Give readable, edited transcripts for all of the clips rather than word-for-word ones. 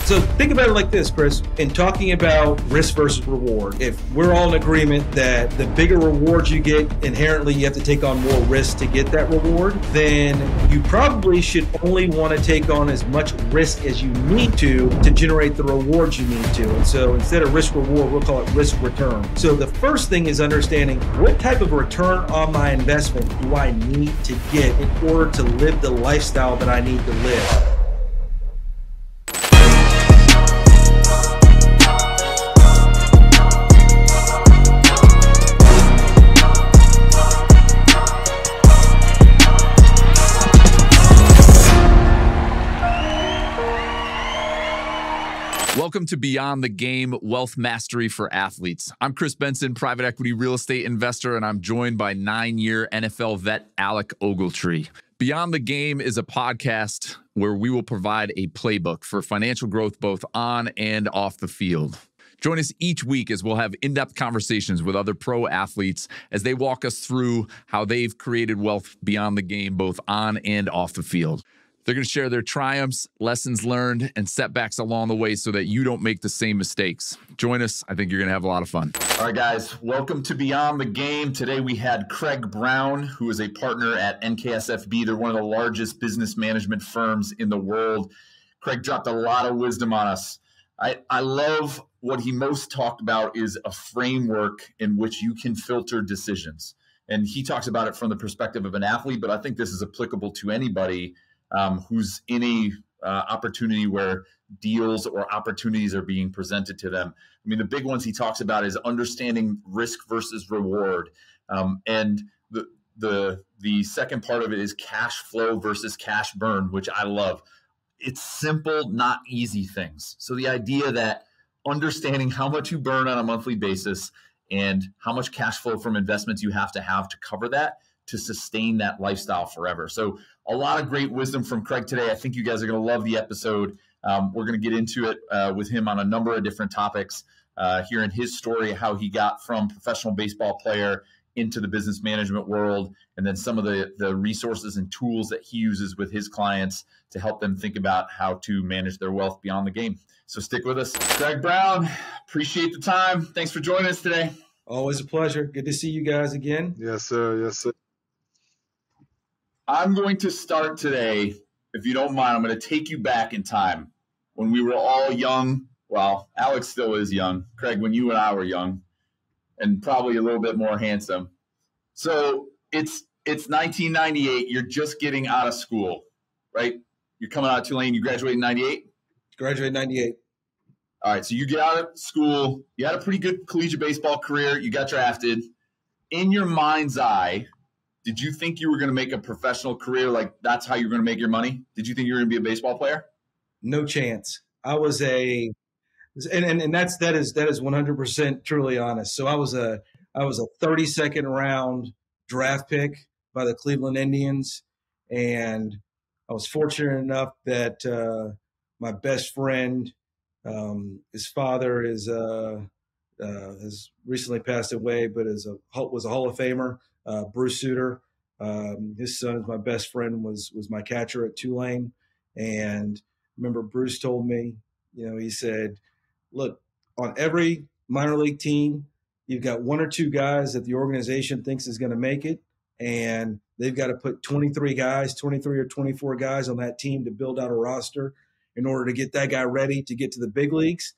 So think about it like this, Kris. In talking about risk versus reward, if we're all in agreement that the bigger reward you get, inherently you have to take on more risk to get that reward, then you probably should only want to take on as much risk as you need to generate the rewards you need to. And so instead of risk reward, we'll call it risk return. So the first thing is understanding what type of return on my investment do I need to get in order to live the lifestyle that I need to live. Welcome to Beyond the Game, Wealth Mastery for Athletes. I'm Kris Benson, private equity real estate investor, and I'm joined by 9-year NFL vet Alec Ogletree. Beyond the Game is a podcast where we will provide a playbook for financial growth both on and off the field. Join us each week as we'll have in-depth conversations with other pro athletes as they walk us through how they've created wealth beyond the game, both on and off the field. They're going to share their triumphs, lessons learned, and setbacks along the way so that you don't make the same mistakes. Join us. I think you're going to have a lot of fun. All right, guys, welcome to Beyond the Game. Today we had Craig Brown, who is a partner at NKSFB. They're one of the largest business management firms in the world. Craig dropped a lot of wisdom on us. I love what he most talked about is a framework in which you can filter decisions. And he talks about it from the perspective of an athlete, but I think this is applicable to anybody who's in a opportunity where deals or opportunities are being presented to them. I mean, the big ones he talks about is understanding risk versus reward. And the second part of it is cash flow versus cash burn, which I love. It's simple, not easy things. So the idea that understanding how much you burn on a monthly basis and how much cash flow from investments you have to cover that to sustain that lifestyle forever. So a lot of great wisdom from Craig today. I think you guys are going to love the episode. We're going to get into it with him on a number of different topics, hearing his story, how he got from professional baseball player into the business management world, and then some of the resources and tools that he uses with his clients to help them think about how to manage their wealth beyond the game. So stick with us. Craig Brown, appreciate the time. Thanks for joining us today. Always a pleasure. Good to see you guys again. Yes, sir. Yes, sir. I'm going to start today, if you don't mind, I'm going to take you back in time when we were all young. Well, Alex still is young. Craig, when you and I were young and probably a little bit more handsome. So it's 1998. You're just getting out of school, right? You're coming out of Tulane. You graduated in 98? Graduated in 98. All right. So you get out of school. You had a pretty good collegiate baseball career. You got drafted. In your mind's eye, did you think you were going to make a professional career? Like that's how you're going to make your money? Did you think you were going to be a baseball player? No chance. I was that is 100% truly honest. So I was a 32nd round draft pick by the Cleveland Indians. And I was fortunate enough that my best friend, his father has recently passed away, but was a Hall of Famer. Bruce Suter, his son, my best friend, was my catcher at Tulane. And remember, Bruce told me, he said, look, on every minor league team, you've got one or two guys that the organization thinks is going to make it. And they've got to put 23 or 24 guys on that team to build out a roster in order to get that guy ready to get to the big leagues.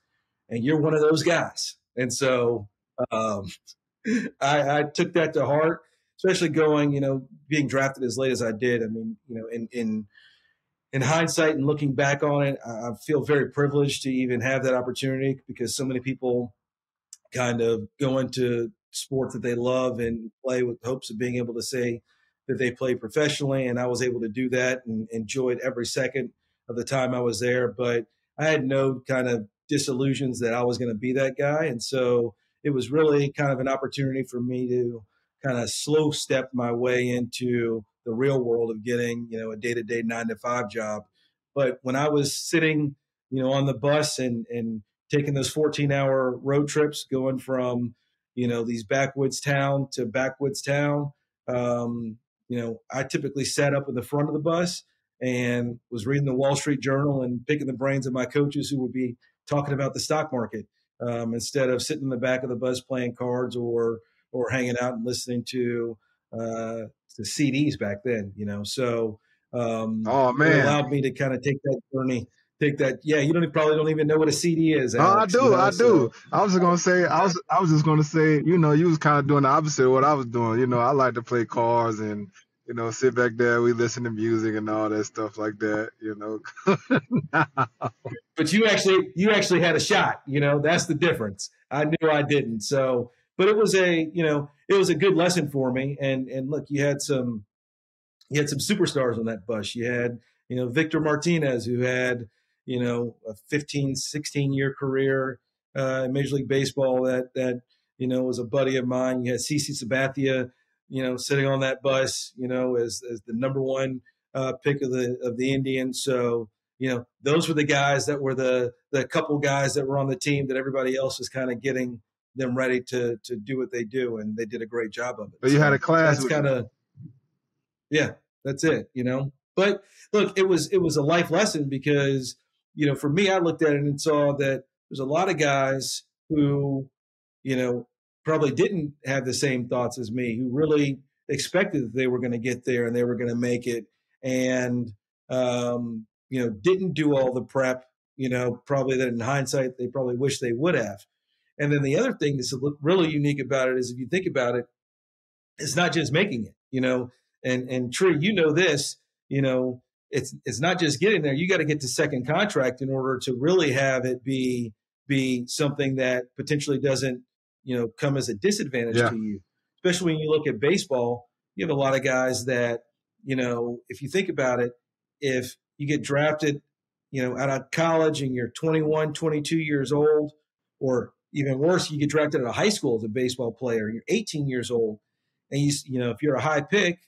And you're one of those guys. And so I took that to heart. Especially being drafted as late as I did. I mean, in hindsight and looking back on it, I feel very privileged to even have that opportunity because so many people kind of go into sports that they love and play with hopes of being able to say that they play professionally. And I was able to do that and enjoyed every second of the time I was there. But I had no kind of disillusions that I was going to be that guy. And so it was really kind of an opportunity for me to kind of slow step my way into the real world of getting, a day-to-day 9-to-5 job. But when I was sitting, on the bus and taking those 14-hour road trips, going from, these backwoods town to backwoods town, I typically sat up in the front of the bus and was reading the Wall Street Journal and picking the brains of my coaches who would be talking about the stock market instead of sitting in the back of the bus playing cards or hanging out and listening to CDs back then. So Oh it man. allowed me to kind of take that journey. Yeah, you probably don't even know what a CD is, Alex. I do. So. I was just gonna say, I was just gonna say, you was kind of doing the opposite of what I was doing. I like to play cards and sit back there, we listen to music and all that stuff like that. But you actually had a shot. That's the difference. I knew I didn't. So, but it was a good lesson for me. And look, you had some superstars on that bus. You had Victor Martinez, who had a 15, 16-year career in Major League Baseball that was a buddy of mine. You had CC Sabathia, sitting on that bus, as the number one pick of the Indians. So, those were the guys that were the couple guys that were on the team that everybody else was kind of getting them ready to do what they do, and they did a great job of it. But you had a class. That's kind of, yeah, that's it, But look, it was a life lesson because, for me, I looked at it and saw that there's a lot of guys who, probably didn't have the same thoughts as me, who really expected that they were going to get there and they were going to make it, and didn't do all the prep. Probably that in hindsight they probably wish they would have. And then the other thing that's really unique about it is, if you think about it, it's not just making it. And Tree, this. It's not just getting there. You got to get to second contract in order to really have it be something that potentially doesn't come as a disadvantage to you. Especially when you look at baseball, you have a lot of guys that if you think about it, if you get drafted out of college and you're 21, 22 years old, or even worse, you get drafted out of high school as a baseball player, and you're 18 years old, and if you're a high pick,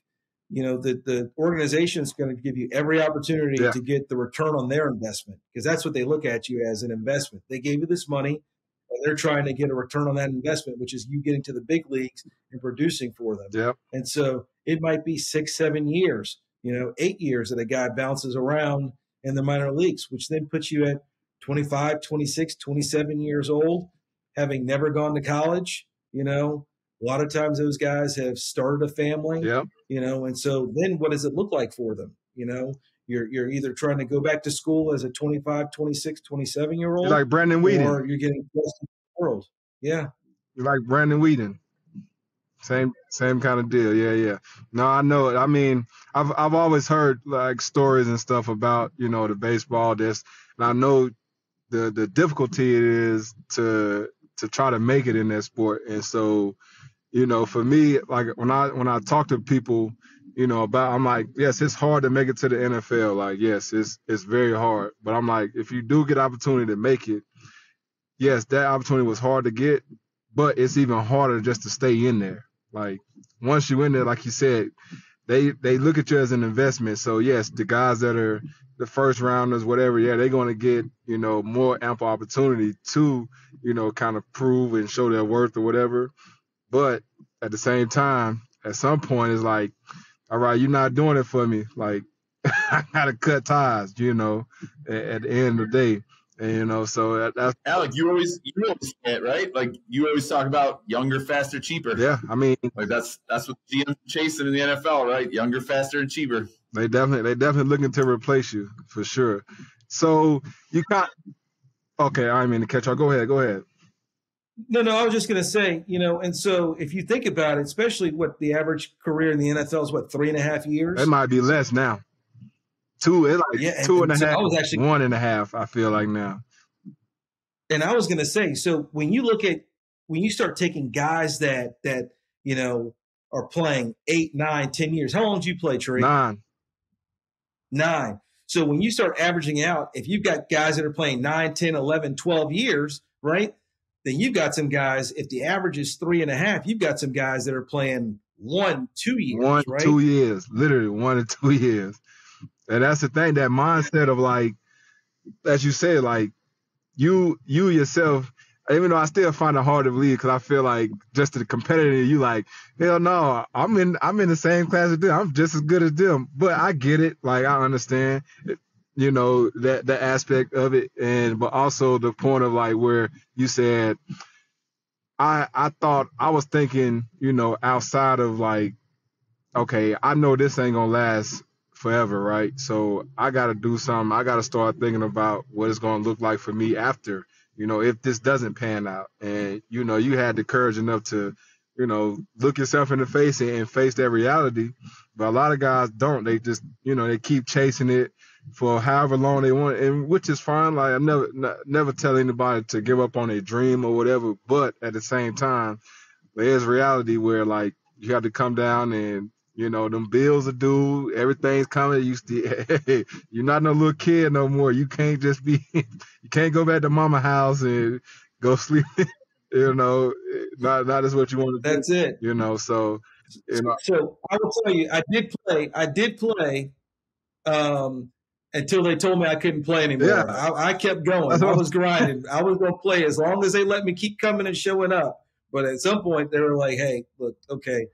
the organization is going to give you every opportunity to get the return on their investment, because that's what they look at you as, an investment. They gave you this money, and they're trying to get a return on that investment, which is you getting to the big leagues and producing for them. Yep. And so it might be 6, 7 years, 8 years that a guy bounces around in the minor leagues, which then puts you at 25, 26, 27 years old, having never gone to college. A lot of times those guys have started a family, and so then what does it look like for them? You're either trying to go back to school as a 25, 26, 27-year-old. You're like Brandon Whedon. Or you're getting close to the world. Yeah. You're like Brandon Whedon. Same kind of deal. Yeah. No, I know it. I mean, I've always heard like stories and stuff about, the baseball, this, and I know the difficulty it is to try to make it in that sport. And so, for me, like when I talk to people, about, I'm like, yes, it's hard to make it to the NFL. Like, yes, it's very hard. But I'm like, if you do get opportunity to make it, yes, that opportunity was hard to get, but it's even harder just to stay in there. Like, once you're in there, like you said, they look at you as an investment. So yes, the guys that are the first rounders, whatever, they're going to get, more ample opportunity to, kind of prove and show their worth or whatever. But at the same time, at some point, it's like, all right, you're not doing it for me. Like, I got to cut ties, at the end of the day. And, so that's Alec, you always say it, right? Like, you always talk about younger, faster, cheaper. Yeah, I mean, like that's what GM's chasing in the NFL, right? Younger, faster, and cheaper. They definitely looking to replace you for sure. So you got okay. I mean to catch on. Go ahead. No, I was just going to say, and so if you think about it, especially what the average career in the NFL is, 3.5 years? It might be less now. 2, it's like 2.5, I was actually 1.5, I feel like now. And I was going to say, so when you start taking guys that are playing 8, 9, 10 years, how long did you play, Trey? 9. So when you start averaging out, if you've got guys that are playing 9, 10, 11, 12 years, right? Then you've got some guys, if the average is 3.5, you've got some guys that are playing 1, 2 years, 1, right? 2 years, literally 1 to 2 years. And that's the thing, that mindset of like, as you said, like you yourself, even though I still find it hard to believe because I feel like just the competitor, you like, hell no, I'm in the same class as them. I'm just as good as them. But I get it. Like, I understand, you know, that aspect of it. But also the point of like where you said, I thought I was thinking, you know, outside of like, okay, I know this ain't gonna last forever, right? So I gotta do something. I gotta start thinking about what it's gonna look like for me after, you know, if this doesn't pan out. And, you know, you had the courage enough to, you know, look yourself in the face and face that reality. But a lot of guys don't. They just, you know, they keep chasing it for however long they want, and which is fine. Like, I never tell anybody to give up on a dream or whatever. But at the same time, there's reality where like you have to come down and, you know, them bills are due, everything's coming. You're not no little kid no more. You can't just be, you can't go back to mama house and go sleep. You know, not as what you want to do. That's it. You know, so you know. So I will tell you, I did play until they told me I couldn't play anymore. Yeah. I kept going. I was grinding. I was going to play as long as they let me keep coming and showing up. But at some point, they were like, "Hey, look, okay,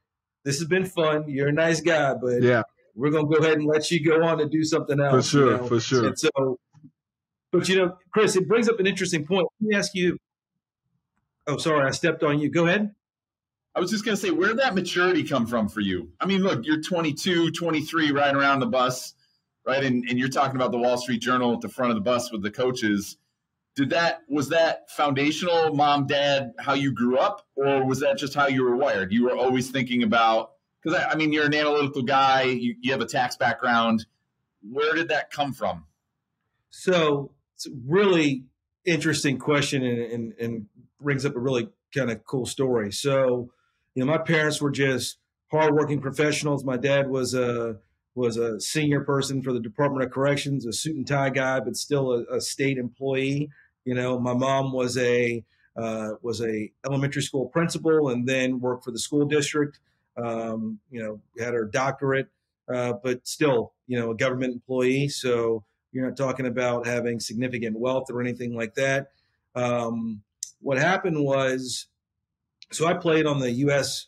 this has been fun. You're a nice guy, but Yeah, we're going to go ahead and let you go on and do something else." for sure, you know? for sure. And so, but you know, Kris, it brings up an interesting point. Let me ask you. Oh, sorry, I stepped on you. Go ahead. I was just going to say, where did that maturity come from for you? I mean, look, you're 22, 23, riding around the bus, right? And you're talking about the Wall Street Journal at the front of the bus with the coaches. Was that foundational, mom, dad, how you grew up, or was that just how you were wired? You were always thinking about, because I mean, you're an analytical guy, you have a tax background. Where did that come from? So it's a really interesting question and brings up a really kind of cool story. So, you know, my parents were just hardworking professionals. My dad was a senior person for the Department of Corrections, a suit and tie guy, but still a state employee. You know, my mom was a elementary school principal and then worked for the school district. You know, had her doctorate, but still, you know, a government employee. So you're not talking about having significant wealth or anything like that. What happened was, so I played on the U.S.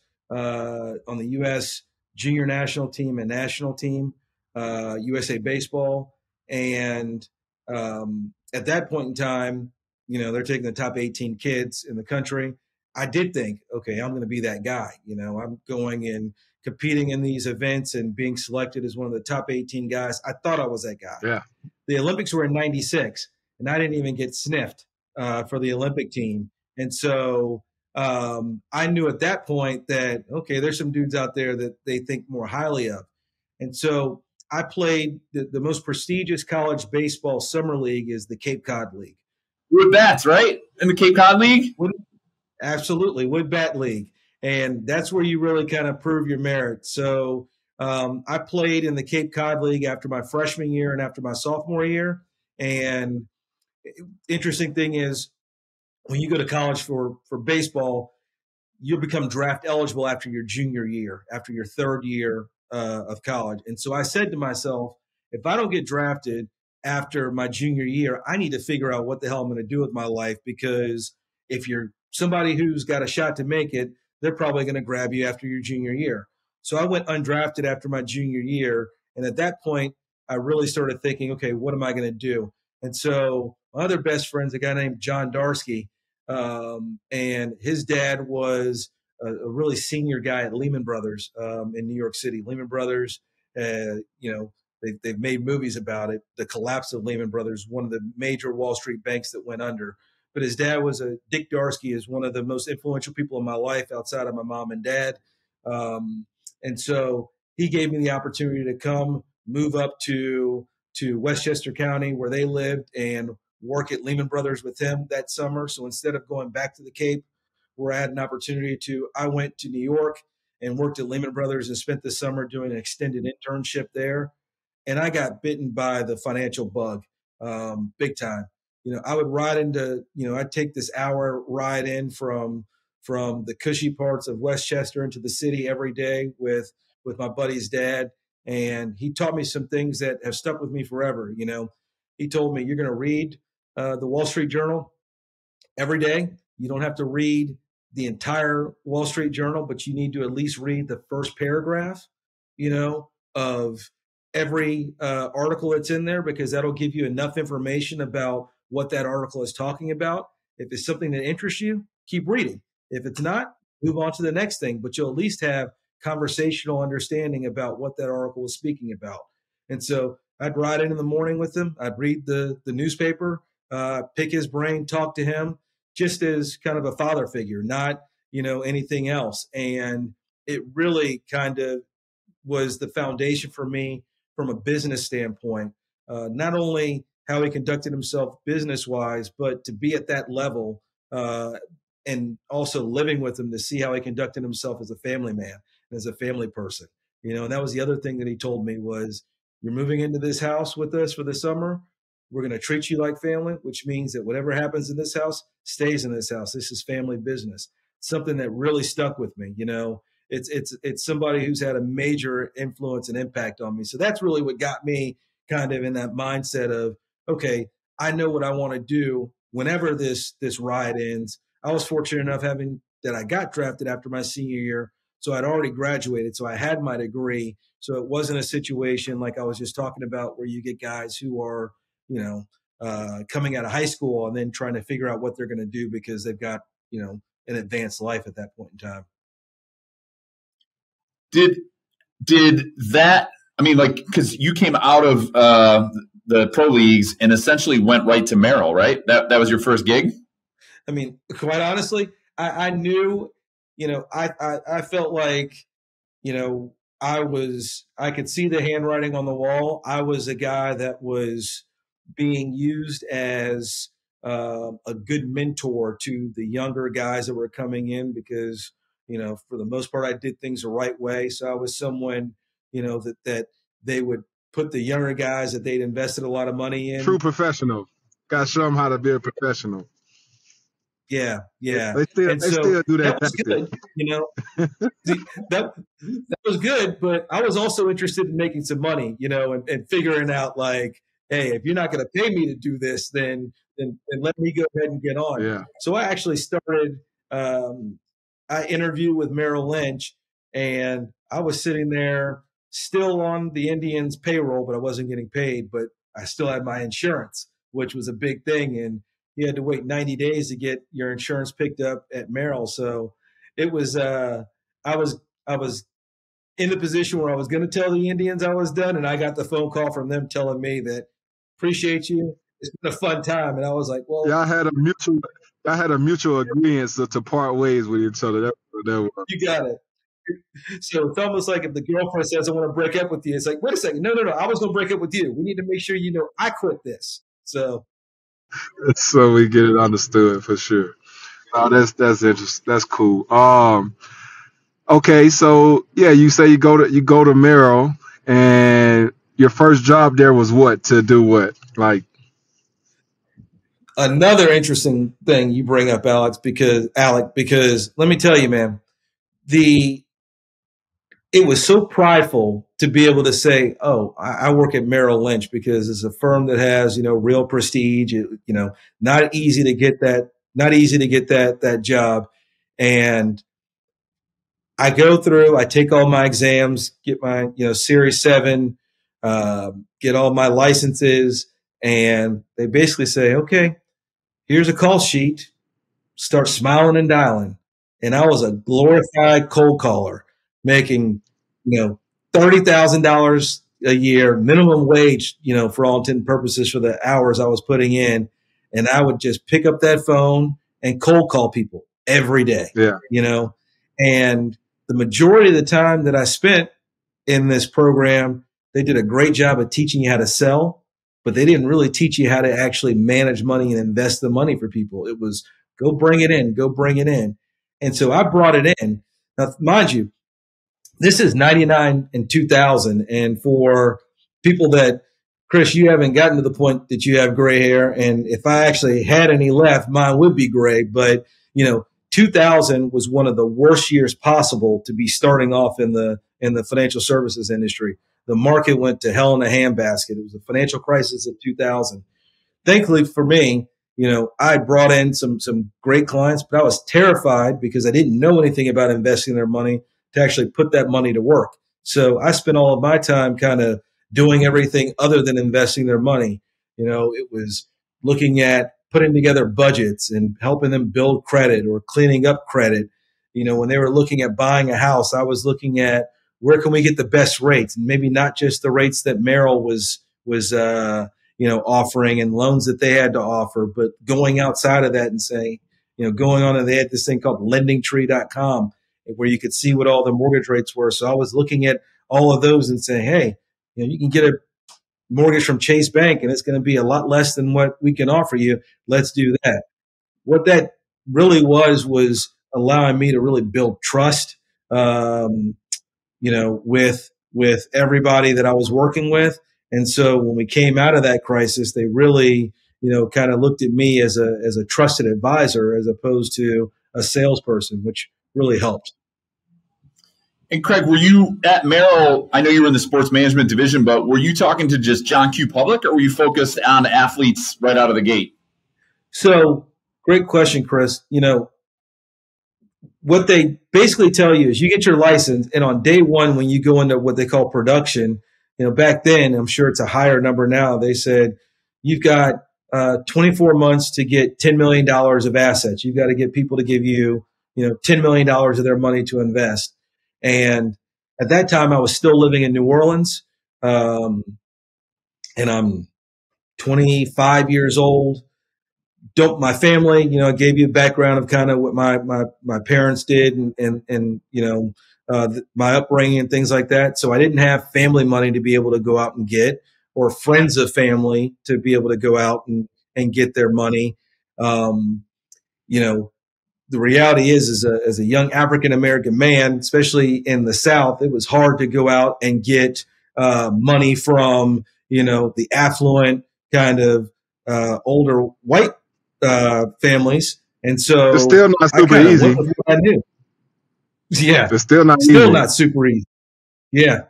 junior national team and national team, USA baseball, and at that point in time, you know, they're taking the top 18 kids in the country. I did think, okay, I'm going to be that guy. You know, I'm going and competing in these events and being selected as one of the top 18 guys. I thought I was that guy. Yeah. The Olympics were in '96, and I didn't even get sniffed for the Olympic team. And so I knew at that point that, okay, there's some dudes out there that they think more highly of. And so I played the most prestigious college baseball summer league is the Cape Cod League. Wood Bats, right? In the Cape Cod League? Absolutely, Wood Bat League. And that's where you really kind of prove your merit. So I played in the Cape Cod League after my freshman year and after my sophomore year. And interesting thing is, when you go to college for baseball, you become draft eligible after your junior year, after your third year of college. And so I said to myself, if I don't get drafted after my junior year, I need to figure out what the hell I'm going to do with my life, because if you're somebody who's got a shot to make it, they're probably going to grab you after your junior year. So I went undrafted after my junior year. And at that point, I really started thinking, okay, what am I going to do? And so my other best friend's a guy named John Darsky. And his dad was a really senior guy at Lehman Brothers in New York City. Lehman Brothers, you know, they've made movies about it. The collapse of Lehman Brothers, one of the major Wall Street banks that went under. But his dad was Dick Darsky is one of the most influential people in my life outside of my mom and dad. And so he gave me the opportunity to come move up to Westchester County where they lived and work at Lehman Brothers with him that summer. So instead of going back to the Cape, where I had an opportunity I went to New York and worked at Lehman Brothers and spent the summer doing an extended internship there. And I got bitten by the financial bug, big time. You know, I would ride into, you know, I'd take this hour ride in from the cushy parts of Westchester into the city every day with my buddy's dad. And he taught me some things that have stuck with me forever. You know, he told me, you're going to read the Wall Street Journal every day, You don't have to read the entire Wall Street Journal, but you need to at least read the first paragraph, of every article that's in there, because that'll give you enough information about what that article is talking about. If it's something that interests you, keep reading. If it's not, move on to the next thing, but you'll at least have conversational understanding about what that article is speaking about. And so I'd ride in the morning with him. I'd read the newspaper, pick his brain, talk to him, just as kind of a father figure, not, anything else. And it really kind of was the foundation for me from a business standpoint, not only how he conducted himself business-wise, but to be at that level and also living with him to see how he conducted himself as a family man and as a family person. And that was the other thing that he told me was, you're moving into this house with us for the summer. We're going to treat you like family, which means that whatever happens in this house stays in this house. This is family business. Something that really stuck with me. It's somebody who's had a major influence and impact on me. So that's really what got me kind of in that mindset of, okay, I know what I want to do whenever this ride ends. I was fortunate enough that I got drafted after my senior year. So I'd already graduated. So I had my degree. So it wasn't a situation like I was just talking about where you get guys who are, coming out of high school and then trying to figure out what they're going to do because they've got, an advanced life at that point in time. Did that, because you came out of the pro leagues and essentially went right to Merrill, right? That was your first gig? Quite honestly, I knew, I felt like, I could see the handwriting on the wall. I was a guy that was being used as a good mentor to the younger guys that were coming in because, for the most part, I did things the right way. So I was someone, that they would put the younger guys that they'd invested a lot of money in. True professional. Got to show them how to be a professional. Yeah. They still do that. That was good, that was good, but I was also interested in making some money, and figuring out like, hey, if you're not going to pay me to do this, then let me go ahead and get on. Yeah. So I actually started, I interviewed with Merrill Lynch, and I was sitting there still on the Indians payroll, but I wasn't getting paid, but I still had my insurance, which was a big thing. And you had to wait 90 days to get your insurance picked up at Merrill. So it was, I was in the position where I was going to tell the Indians I was done. And I got the phone call from them telling me that, appreciate you. It's been a fun time. And I was like, well, y'all had a mutual agreement to part ways with each other. You got it. So it's almost like if the girlfriend says, I want to break up with you, it's like, wait a second. No. I was going to break up with you. We need to make sure I quit this. So we get it understood for sure. Oh, that's interesting. That's cool. Okay, so yeah, you say you go to Merrill, and your first job there was what? To do what? Like another interesting thing you bring up, Alec, because let me tell you, man, it was so prideful to be able to say, oh, I work at Merrill Lynch because it's a firm that has, real prestige, not easy to get that job. And I go through, I take all my exams, get my, Series 7, get all my licenses, and they basically say, okay, here's a call sheet, start smiling and dialing. And I was a glorified cold caller making, $30,000 a year, minimum wage, for all intent and purposes for the hours I was putting in. And I would just pick up that phone and cold call people every day, and the majority of the time that I spent in this program, they did a great job of teaching you how to sell, but they didn't really teach you how to actually manage money and invest the money for people. It was go bring it in. And so I brought it in. Now, mind you, this is 99 and 2000. And for people that, Kris, you haven't gotten to the point that you have gray hair. And if I actually had any left, mine would be gray. But, 2000 was one of the worst years possible to be starting off in the financial services industry. The market went to hell in a handbasket. It was the financial crisis of 2000. Thankfully for me, I brought in some great clients, but I was terrified because I didn't know anything about investing their money to actually put that money to work. So I spent all of my time kind of doing everything other than investing their money. It was looking at putting together budgets and helping them build credit or cleaning up credit. When they were looking at buying a house, I was looking at where can we get the best rates, and maybe not just the rates that Merrill was offering and loans that they had to offer, but going outside of that and saying, going on, and they had this thing called lendingtree.com where you could see what all the mortgage rates were. So I was looking at all of those and saying, hey, you can get a mortgage from Chase Bank and it's going to be a lot less than what we can offer you. Let's do that. What that really was allowing me to really build trust, with everybody that I was working with. And so when we came out of that crisis, they really, kind of looked at me as a trusted advisor as opposed to a salesperson, which really helped. And Craig, were you at Merrill? I know you were in the sports management division, but were you talking to just John Q. Public, or were you focused on athletes right out of the gate? So great question, Kris. What they basically tell you is you get your license, and on day one, when you go into what they call production, back then, I'm sure it's a higher number now. They said you've got 24 months to get $10 million of assets. You've got to get people to give you, $10 million of their money to invest. And at that time, I was still living in New Orleans, and I'm 25 years old. My family, I gave you a background of kind of what my parents did and my upbringing and things like that. So I didn't have family money to be able to go out and get, or friends of family to be able to go out and get their money. The reality is as a young African-American man, especially in the South, it was hard to go out and get money from, the affluent kind of older white families. And so it's still not super easy. Went with what I knew. Yeah. It's still not super easy. Yeah.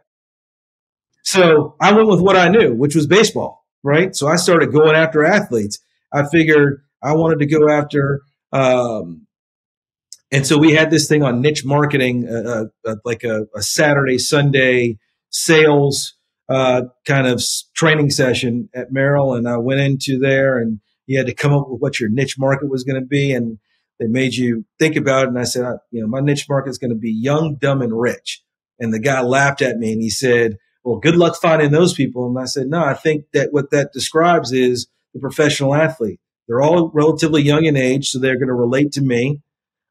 So I went with what I knew, which was baseball, right? So I started going after athletes. I figured I wanted to go after and so we had this thing on niche marketing, like a Saturday, Sunday sales kind of training session at Merrill. And I went into there, and you had to come up with what your niche market was going to be. And they made you think about it. And I said, my niche market is going to be young, dumb, and rich. And the guy laughed at me and he said, well, good luck finding those people. And I said, no, I think that what that describes is the professional athlete. They're all relatively young in age, so they're going to relate to me.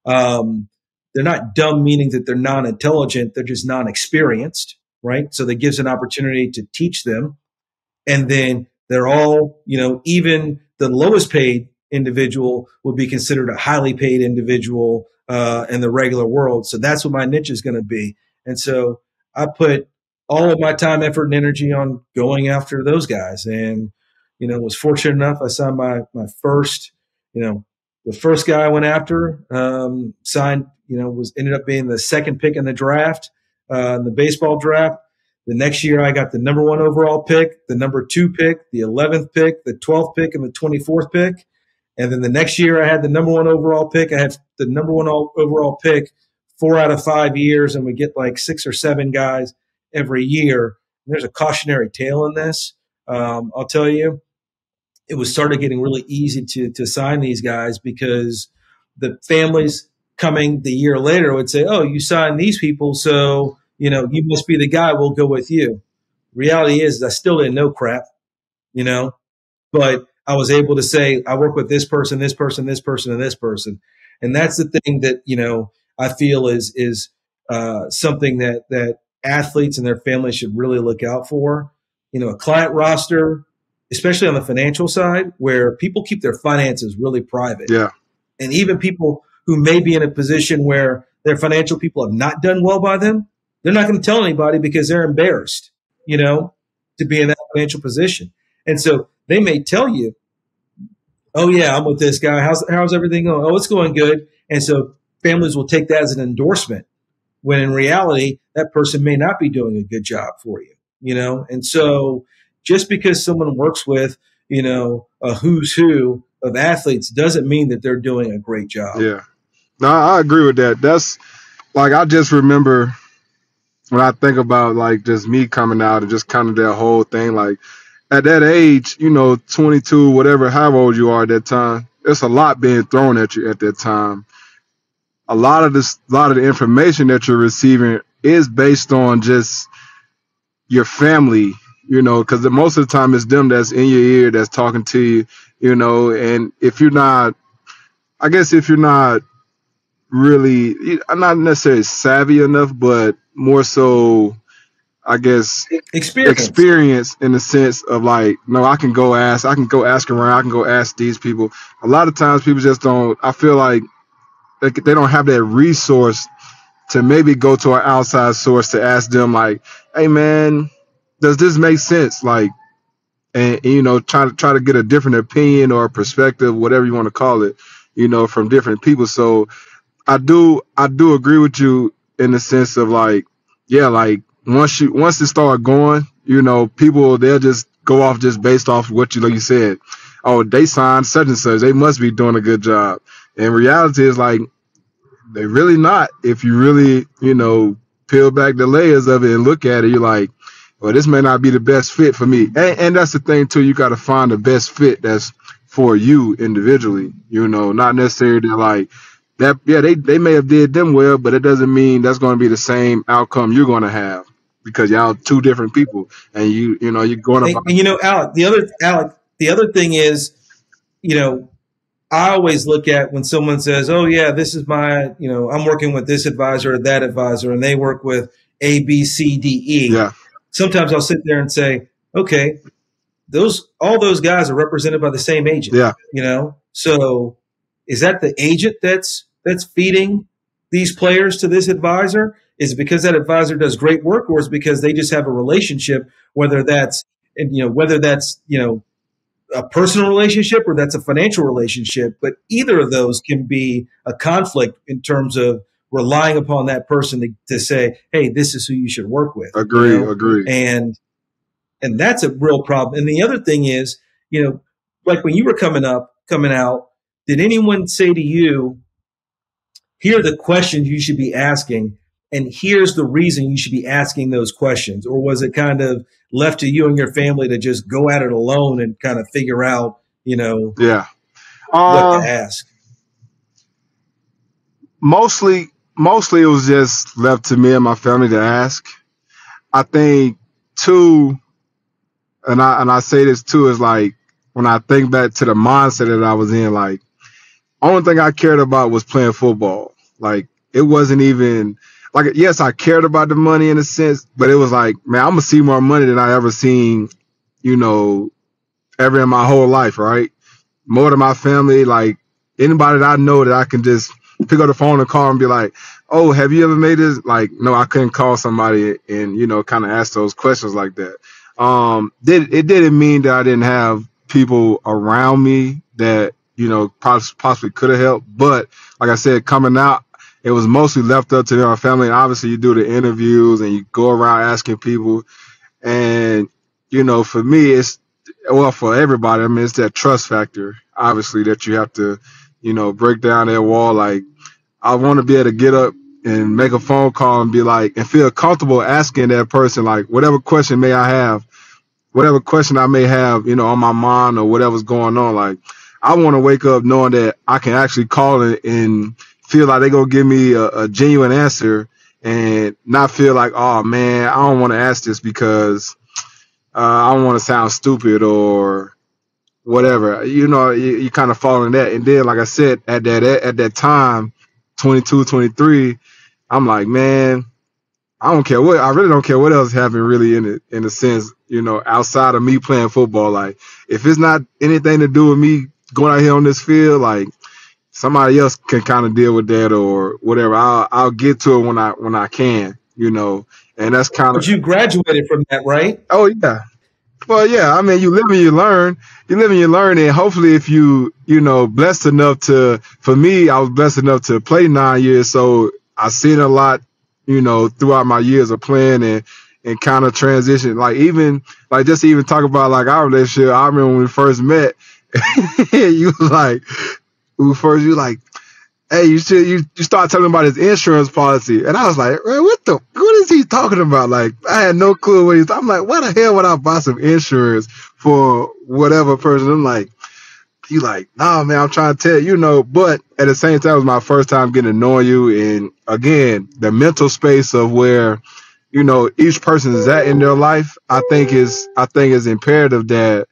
They're not dumb, meaning that they're non-intelligent. They're just non-experienced, right? So that gives an opportunity to teach them. And then they're all, even the lowest paid individual would be considered a highly paid individual in the regular world. So that's what my niche is going to be. And so I put all of my time, effort, and energy on going after those guys. And, was fortunate enough. I signed my first, the first guy I went after, signed, ended up being the second pick in the draft, in the baseball draft. The next year I got the number 1 overall pick, the number 2 pick, the 11th pick, the 12th pick, and the 24th pick. And then the next year I had the number 1 overall pick. I had the number 1 overall pick 4 out of 5 years, and we get like 6 or 7 guys every year. And there's a cautionary tale in this. I'll tell you, it was started getting really easy to sign these guys because the families coming the year later would say, oh, you signed these people, so, you must be the guy, we'll go with you. Reality is I still didn't know crap, but I was able to say, I work with this person, this person, this person, and this person. And that's the thing that, I feel is something that athletes and their families should really look out for. A client roster, especially on the financial side, where people keep their finances really private. Yeah. And even people who may be in a position where their financial people have not done well by them, they're not going to tell anybody because they're embarrassed, to be in that financial position. And so they may tell you, oh, yeah, I'm with this guy. How's everything going? Oh, it's going good. And so families will take that as an endorsement, when in reality, that person may not be doing a good job for you, And so just because someone works with, a who's who of athletes doesn't mean that they're doing a great job. Yeah. No, I agree with that. That's like, I just remember when I think about like just me coming out and just kind of that whole thing, like at that age, 22, whatever, however old you are at that time, there's a lot being thrown at you at that time. A lot of the information that you're receiving is based on just your family, because most of the time it's them that's in your ear, that's talking to you, and if you're not really, not necessarily savvy enough, but more so, I guess, experience in the sense of like, no, I can go ask around, I can go ask these people. A lot of times people just don't, I feel like they don't have that resource to maybe go to an outside source to ask them like, hey man, does this make sense? Like, and try to get a different opinion or perspective, whatever you want to call it, from different people. So I do agree with you in the sense of like, yeah, like once it start going, people, they'll just go off just based off what like you said. Oh, they signed such and such, they must be doing a good job. And reality is like, they really not. If you really, peel back the layers of it and look at it, you're like, well, this may not be the best fit for me. And that's the thing too, you got to find the best fit that's for you individually, not necessarily like that. Yeah, they may have did them well, but it doesn't mean that's going to be the same outcome you're going to have, because y'all two different people, and you're going about. And Alec, the other thing is, I always look at when someone says, oh yeah, this is my, I'm working with this advisor or that advisor, and they work with A, B, C, D, E. Yeah. Sometimes I'll sit there and say, okay, all those guys are represented by the same agent. Yeah. So is that the agent that's feeding these players to this advisor? Is it because that advisor does great work, or is it because they just have a relationship, whether that's a personal relationship or that's a financial relationship? But either of those can be a conflict in terms of relying upon that person to say, hey, this is who you should work with. Agree. And that's a real problem. And the other thing is, like when you were coming out, did anyone say to you, here are the questions you should be asking, and here's the reason you should be asking those questions? Or was it kind of left to you and your family to just go at it alone and kind of figure out, what to ask? Mostly it was just left to me and my family to ask. I think too, and I say this too, is like, when I think back to the mindset that I was in, like, only thing I cared about was playing football. Like, it wasn't even like, yes, I cared about the money in a sense, but it was like, man, I'm gonna see more money than I ever seen, ever in my whole life, right? More than my family, like anybody that I know that I can just pick up the phone and call and be like, oh, have you ever made this? Like, no, I couldn't call somebody and, kind of ask those questions like that. It didn't mean that I didn't have people around me that, possibly could have helped. But like I said, coming out, it was mostly left up to our family. And obviously you do the interviews and you go around asking people. And, for me, for everybody, I mean, it's that trust factor, obviously, that you have to, break down that wall. Like, I want to be able to get up and make a phone call and be like, and feel comfortable asking that person, like, whatever question I may have, on my mind or whatever's going on. Like, I want to wake up knowing that I can actually call and feel like they're going to give me a genuine answer, and not feel like, oh man, I don't want to ask this because I don't want to sound stupid or whatever. You kind of fall in that. And then, like I said, at that time, 22, 23, I'm like, man, I really don't care what else happened really in a sense, outside of me playing football. Like, if it's not anything to do with me going out here on this field, like, somebody else can kind of deal with that or whatever. I'll get to it when I can, and that's kind of. But you graduated from that, right? Oh yeah. Well, yeah. I mean, you live and you learn. And hopefully, if blessed enough for me, I was blessed enough to play 9 years, so I've seen a lot, throughout my years of playing and kind of transition. Like, even like just to even talk about like our relationship. I remember when we first met, You like, first you like, hey, you start telling him about his insurance policy. And I was like, what is he talking about? Like, I had no clue what I'm like, why the hell would I buy some insurance for whatever person? I'm like, you like, nah, man, I'm trying to tell you, but at the same time, it was my first time getting to know you. And again, the mental space of where, each person is at in their life, I think is imperative that,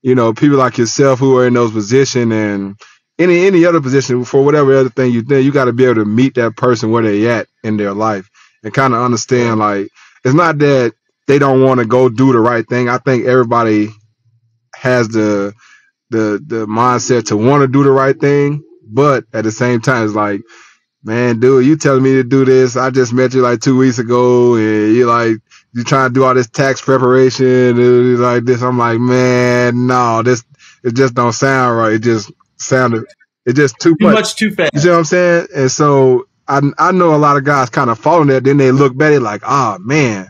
people like yourself who are in those positions and any other position for whatever other thing you do, you got to be able to meet that person where they at in their life and kind of understand, like, it's not that they don't want to go do the right thing. I think everybody has the mindset to want to do the right thing, but at the same time, it's like, man, dude, you telling me to do this. I just met you like 2 weeks ago, and you trying to do all this tax preparation and like this. I'm like, man, no, it just don't sound right. It just too much too fast. You see what I'm saying? And so I know a lot of guys kind of fall in that. Then they look back, like, man,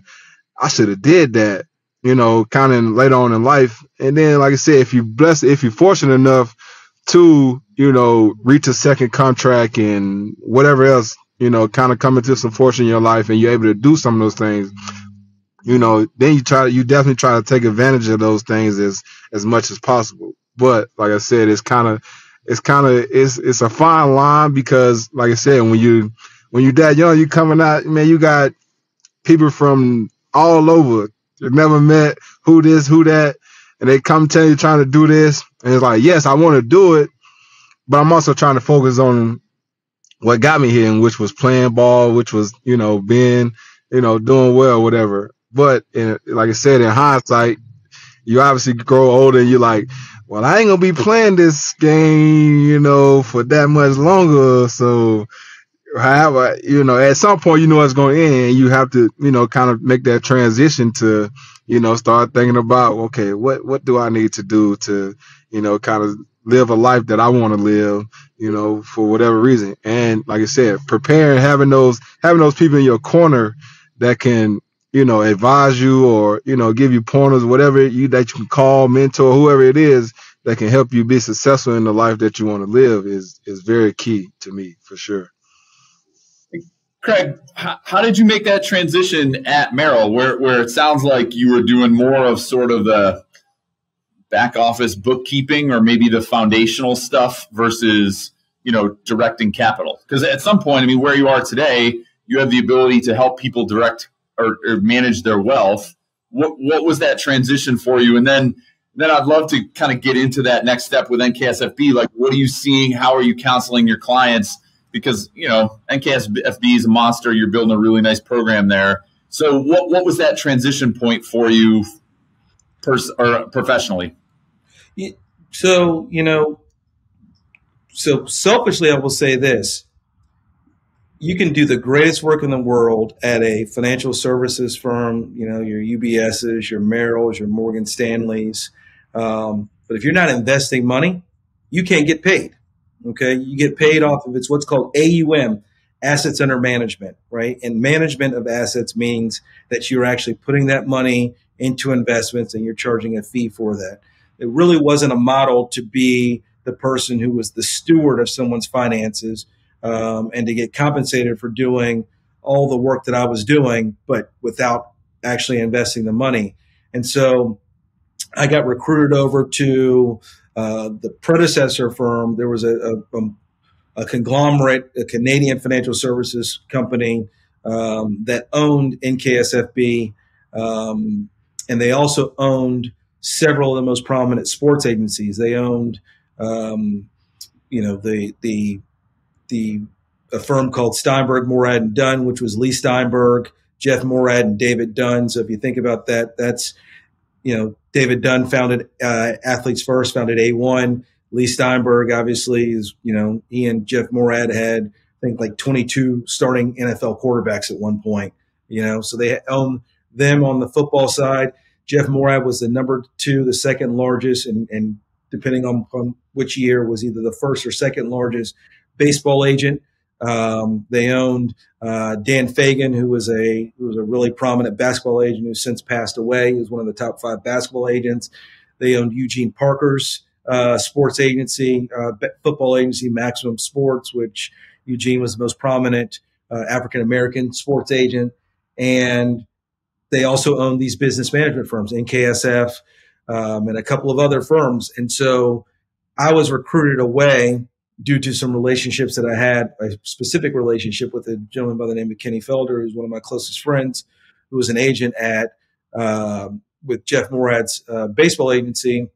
I should have did that, kind of later on in life. And then, like I said, if you're fortunate enough to, reach a second contract and whatever else, kind of come into some fortune in your life and you're able to do some of those things, then you definitely try to take advantage of those things as much as possible. But like I said, it's a fine line because, like I said, when you're that young, you coming out, man, you got people from all over. You've never met who this, who that, and they come tell you trying to do this, and it's like, yes, I want to do it, but I'm also trying to focus on what got me here, and which was playing ball, which was, being, doing well, whatever. But like I said, in hindsight, you obviously grow older and you're like, well, I ain't gonna be playing this game, for that much longer. So however, at some point, it's going to end, and you have to, kind of make that transition to, start thinking about, okay, what do I need to do to, kind of live a life that I want to live, for whatever reason. And like I said, preparing, having those people in your corner that can, advise you or, give you pointers, whatever that you can call, mentor, whoever it is that can help you be successful in the life that you want to live is very key to me, for sure. Craig, how did you make that transition at Merrill, where it sounds like you were doing more of sort of the back office bookkeeping or maybe the foundational stuff versus, directing capital? Because at some point, where you are today, you have the ability to help people direct or manage their wealth. What was that transition for you? And then I'd love to kind of get into that next step with NKSFB. Like, what are you seeing? How are you counseling your clients? Because, NKSFB is a monster. You're building a really nice program there. So what was that transition point for you professionally? So selfishly, I will say this. You can do the greatest work in the world at a financial services firm, your UBSs, your Merrills, your Morgan Stanleys. But if you're not investing money, you can't get paid. Okay, you get paid off of what's called AUM, assets under management, right? And management of assets means that you're actually putting that money into investments and you're charging a fee for that. It really wasn't a model to be the person who was the steward of someone's finances and to get compensated for doing all the work that I was doing, but without actually investing the money. And so I got recruited over to the predecessor firm. There was a conglomerate, a Canadian financial services company that owned NKSFB, and they also owned several of the most prominent sports agencies. They owned, a firm called Steinberg, Morad and Dunn, which was Lee Steinberg, Jeff Morad, and David Dunn. So if you think about that, that's David Dunn founded Athletes First, founded A1. Lee Steinberg, obviously, is, he and Jeff Morad had, I think, like 22 starting NFL quarterbacks at one point, so they own them on the football side. Jeff Morad was the number 2, the second largest, and depending on which year, was either the first or second largest baseball agent. They owned Dan Fagan, who was a really prominent basketball agent who's since passed away. He was one of the top 5 basketball agents. They owned Eugene Parker's sports agency, football agency, Maximum Sports, which Eugene was the most prominent African-American sports agent. And they also own these business management firms, NKSF, and a couple of other firms. And so I was recruited away due to some relationships that I had, a specific relationship with a gentleman by the name of Kenny Felder, who's one of my closest friends, who was an agent at with Jeff Morad's baseball agency.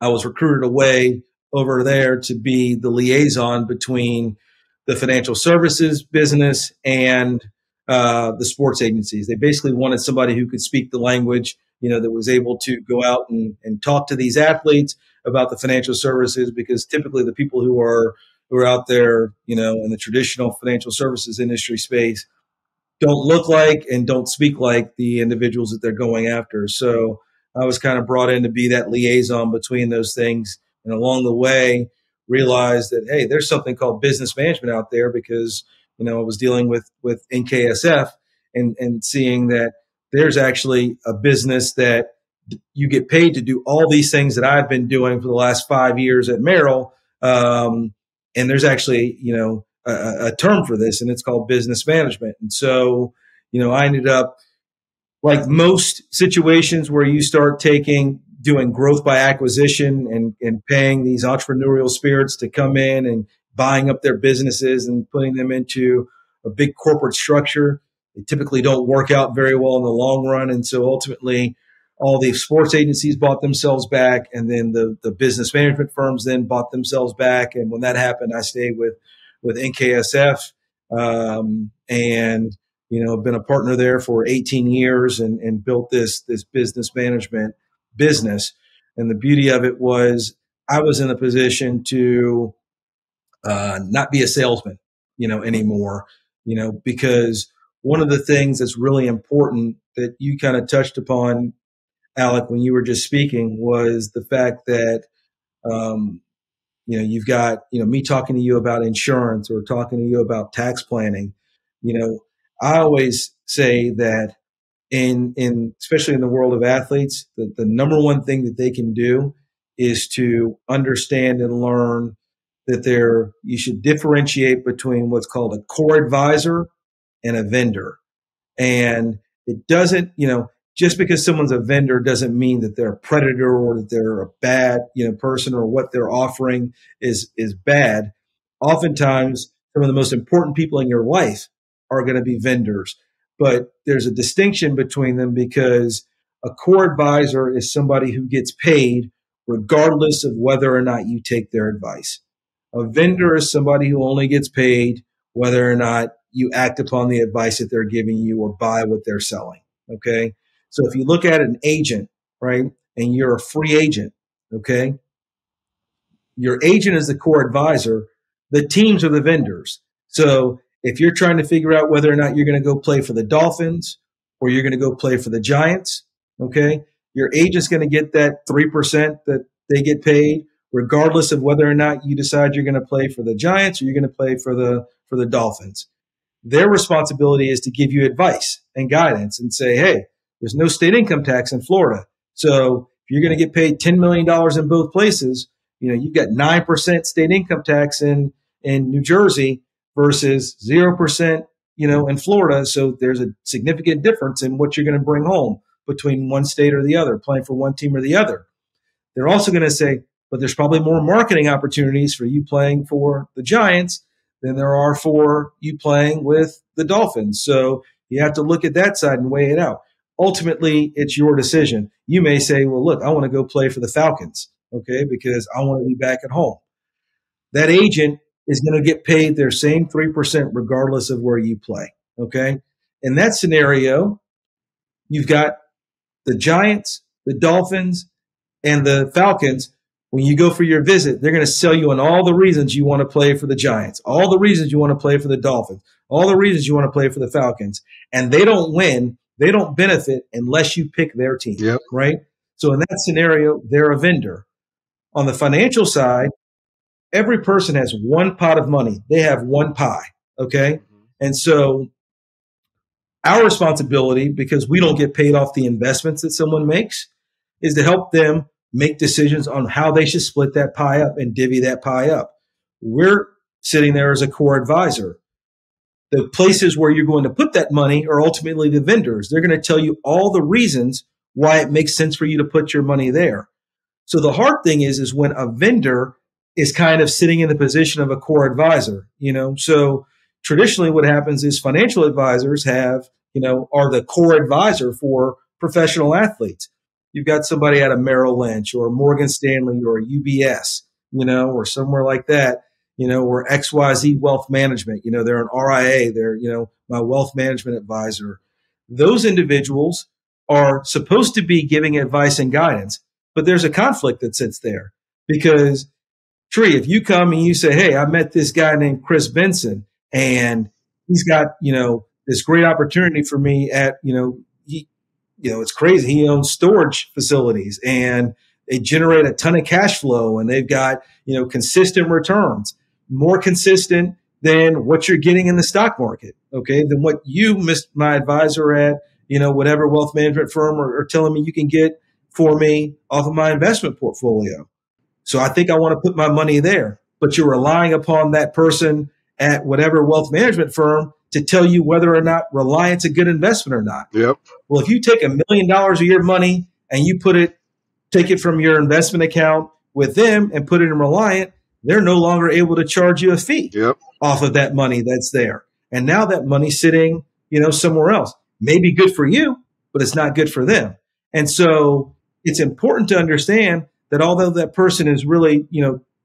I was recruited away over there to be the liaison between the financial services business and the sports agencies. They basically wanted somebody who could speak the language, that was able to go out and talk to these athletes about the financial services, because typically the people who are out there, in the traditional financial services industry space don't look like and don't speak like the individuals that they're going after. So I was kind of brought in to be that liaison between those things. And along the way, realized that, hey, there's something called business management out there, because, I was dealing with NKSF and seeing that there's actually a business that you get paid to do all these things that I've been doing for the last 5 years at Merrill. And there's actually, a term for this, and it's called business management. And so, I ended up, like most situations where you start doing growth by acquisition and paying these entrepreneurial spirits to come in and buying up their businesses and putting them into a big corporate structure. They typically don't work out very well in the long run. And so ultimately, all the sports agencies bought themselves back, and then the business management firms then bought themselves back. And when that happened, I stayed with NKSF, and been a partner there for 18 years and built this business management business. And the beauty of it was I was in a position to not be a salesman, anymore, because one of the things that's really important that you kind of touched upon, Alec, when you were just speaking, was the fact that, you've got, me talking to you about insurance or talking to you about tax planning. I always say that especially in the world of athletes, the number one thing that they can do is to understand and learn that you should differentiate between what's called a core advisor and a vendor. And it doesn't, just because someone's a vendor doesn't mean that they're a predator or that they're a bad, person, or what they're offering is bad. Oftentimes, some of the most important people in your life are going to be vendors. But there's a distinction between them, because a core advisor is somebody who gets paid regardless of whether or not you take their advice. A vendor is somebody who only gets paid whether or not you act upon the advice that they're giving you or buy what they're selling. Okay. So if you look at an agent, right, and you're a free agent, okay, your agent is the core advisor. The teams are the vendors. So if you're trying to figure out whether or not you're going to go play for the Dolphins or you're going to go play for the Giants, okay, your agent's going to get that 3% that they get paid, regardless of whether or not you decide you're going to play for the Giants or you're going to play for the Dolphins. Their responsibility is to give you advice and guidance and say, hey, there's no state income tax in Florida. So if you're going to get paid $10 million in both places, you've got 9% state income tax in New Jersey versus 0%, in Florida. So there's a significant difference in what you're going to bring home between one state or the other, playing for one team or the other. They're also going to say, but there's probably more marketing opportunities for you playing for the Giants than there are for you playing with the Dolphins. So you have to look at that side and weigh it out. Ultimately, it's your decision. You may say, well, look, I want to go play for the Falcons, okay, because I want to be back at home. That agent is going to get paid their same 3% regardless of where you play, okay? In that scenario, you've got the Giants, the Dolphins, and the Falcons. When you go for your visit, they're going to sell you on all the reasons you want to play for the Giants, all the reasons you want to play for the Dolphins, all the reasons you want to play for the Falcons. And they don't win, they don't benefit unless you pick their team, Yep. right? So in that scenario, they're a vendor. On the financial side, every person has one pot of money. They have one pie, okay? And so our responsibility, because we don't get paid off the investments that someone makes, is to help them make decisions on how they should split that pie up and divvy that pie up. We're sitting there as a core advisor. The places where you're going to put that money are ultimately the vendors. They're going to tell you all the reasons why it makes sense for you to put your money there. So the hard thing is when a vendor is kind of sitting in the position of a core advisor, So traditionally what happens is financial advisors are the core advisor for professional athletes. You've got somebody at a Merrill Lynch or Morgan Stanley or UBS, or somewhere like that, or XYZ Wealth Management, they're an RIA, they're, my wealth management advisor. Those individuals are supposed to be giving advice and guidance, but there's a conflict that sits there because Tree, if you come and you say, hey, I met this guy named Kris Benson and he's got, this great opportunity for me at, it's crazy. He owns storage facilities and they generate a ton of cash flow and they've got, consistent returns, more consistent than what you're getting in the stock market. Okay. Than what you, my advisor at, whatever wealth management firm are telling me you can get for me off of my investment portfolio. So I think I want to put my money there, but you're relying upon that person at whatever wealth management firm to tell you whether or not Reliant's a good investment or not. Yep. Well, if you take $1 million of your money and you take it from your investment account with them and put it in Reliant, they're no longer able to charge you a fee off of that money that's there. And now that money's sitting, somewhere else. Maybe good for you, but it's not good for them. And so it's important to understand that although that person is really,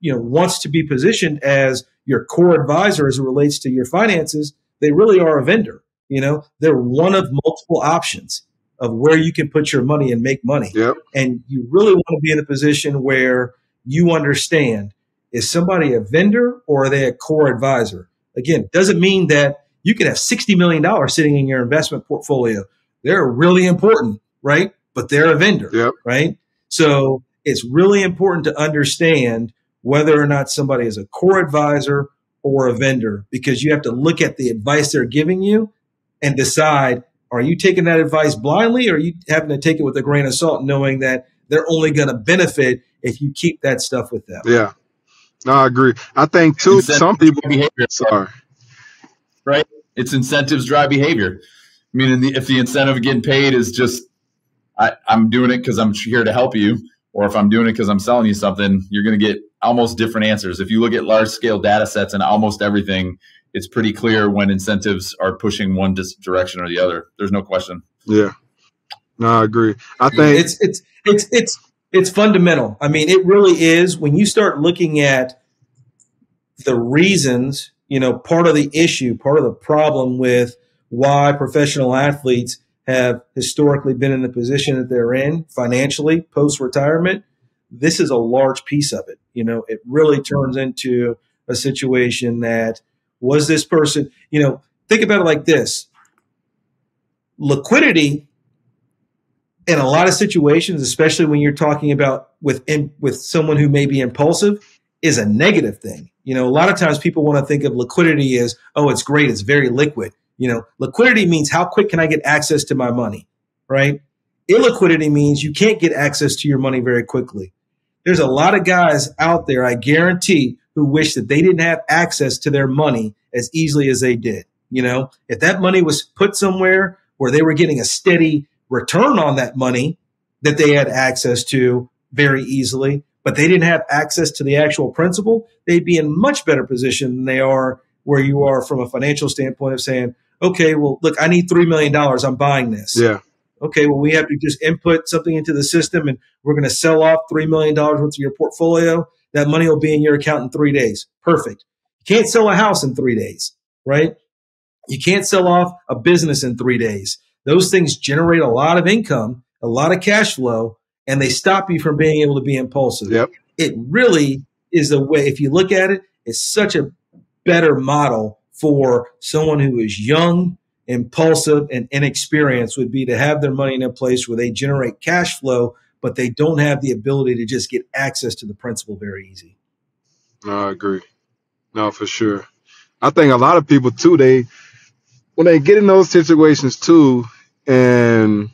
wants to be positioned as your core advisor as it relates to your finances, they really are a vendor. They're one of multiple options of where you can put your money and make money. Yep. And you really want to be in a position where you understand, is somebody a vendor or are they a core advisor? Again, doesn't mean that you can have $60 million sitting in your investment portfolio. They're really important, right? But they're a vendor, right? So it's really important to understand whether or not somebody is a core advisor or a vendor, because you have to look at the advice they're giving you and decide, are you taking that advice blindly or are you having to take it with a grain of salt, knowing that they're only going to benefit if you keep that stuff with them? Yeah, no, I agree. I think too, some people behavior. Sorry. Right? It's incentives drive behavior. I mean, if the incentive of getting paid is just, I'm doing it because I'm here to help you, or if I'm doing it because I'm selling you something, you're going to get almost different answers. If you look at large scale data sets and almost everything, it's pretty clear when incentives are pushing one direction or the other. There's no question. Yeah, no, I agree. I think it's fundamental. I mean, it really is. When you start looking at the reasons, part of the issue, part of the problem with why professional athletes have historically been in the position that they're in financially post-retirement, this is a large piece of it. It really turns into a situation that was this person, think about it like this. Liquidity in a lot of situations, especially when you're talking about with someone who may be impulsive, is a negative thing. A lot of times people want to think of liquidity as, oh, it's great, it's very liquid. Liquidity means how quick can I get access to my money, right? Illiquidity means you can't get access to your money very quickly. There's a lot of guys out there, I guarantee, who wish that they didn't have access to their money as easily as they did. If that money was put somewhere where they were getting a steady return on that money that they had access to very easily, but they didn't have access to the actual principal, they'd be in much better position than they are where you are from a financial standpoint of saying, okay, well, look, I need $3 million. I'm buying this. Yeah. Okay, well, we have to just input something into the system and we're going to sell off $3 million worth of your portfolio. That money will be in your account in 3 days. Perfect. You can't sell a house in 3 days, right? You can't sell off a business in 3 days. Those things generate a lot of income, a lot of cash flow, and they stop you from being able to be impulsive. Yep. It really is the way, if you look at it, it's such a better model for someone who is young, impulsive, and inexperienced, would be to have their money in a place where they generate cash flow, but they don't have the ability to just get access to the principal very easy. No, I agree. No, for sure. I think a lot of people too, when they get in those situations too, and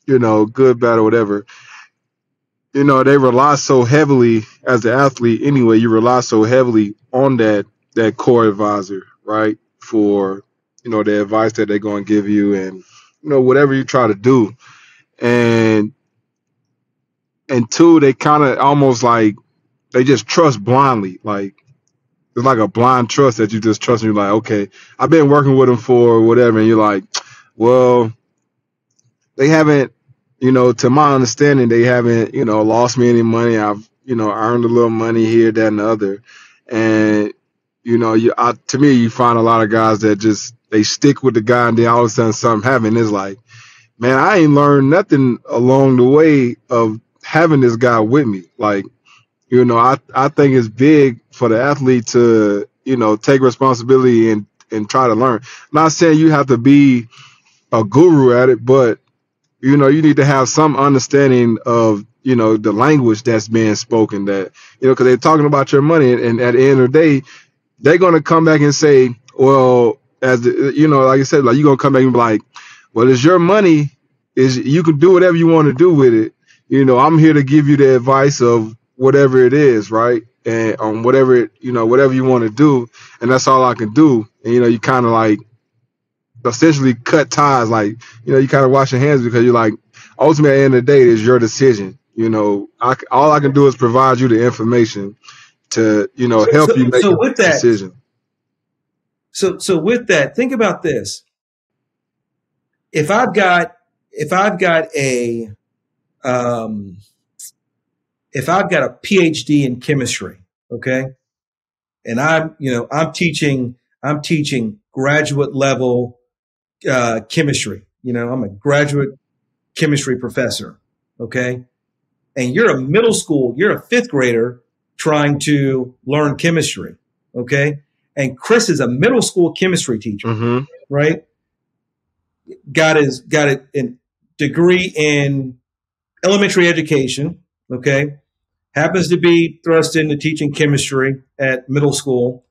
good, bad, or whatever, they rely so heavily as an athlete anyway. You rely so heavily on that core advisor, right? For, the advice that they're going to give you and, whatever you try to do. And two, they kind of almost like they just trust blindly. Like, it's like a blind trust that you just trust. And you're like, okay, I've been working with them for whatever. And you're like, well, they haven't, to my understanding, they haven't, lost me any money. I've, earned a little money here, that, and the other. And, to me, you find a lot of guys that just, they stick with the guy and then all of a sudden something happens. It's like, man, I ain't learned nothing along the way of having this guy with me. Like, I think it's big for the athlete to, take responsibility and try to learn. Not saying you have to be a guru at it, but, you need to have some understanding of, the language that's being spoken, that, because they're talking about your money. And at the end of the day, they're going to come back and say, well, like I said, like, you're going to come back and be like, well, it's your money. You can do whatever you want to do with it. I'm here to give you the advice of whatever it is, right? And on whatever you want to do. And that's all I can do. And, you kind of like essentially cut ties. Like, you kind of wash your hands because you're like, ultimately at the end of the day, it's your decision. All I can do is provide you the information to, help you make a decision. So with that, think about this. If I've got a PhD in chemistry, okay, and I'm teaching graduate level chemistry. I'm a graduate chemistry professor, okay, and you're a fifth grader trying to learn chemistry, okay, and Kris is a middle school chemistry teacher, right? Got a degree in elementary education, okay, happens to be thrust into teaching chemistry at middle school,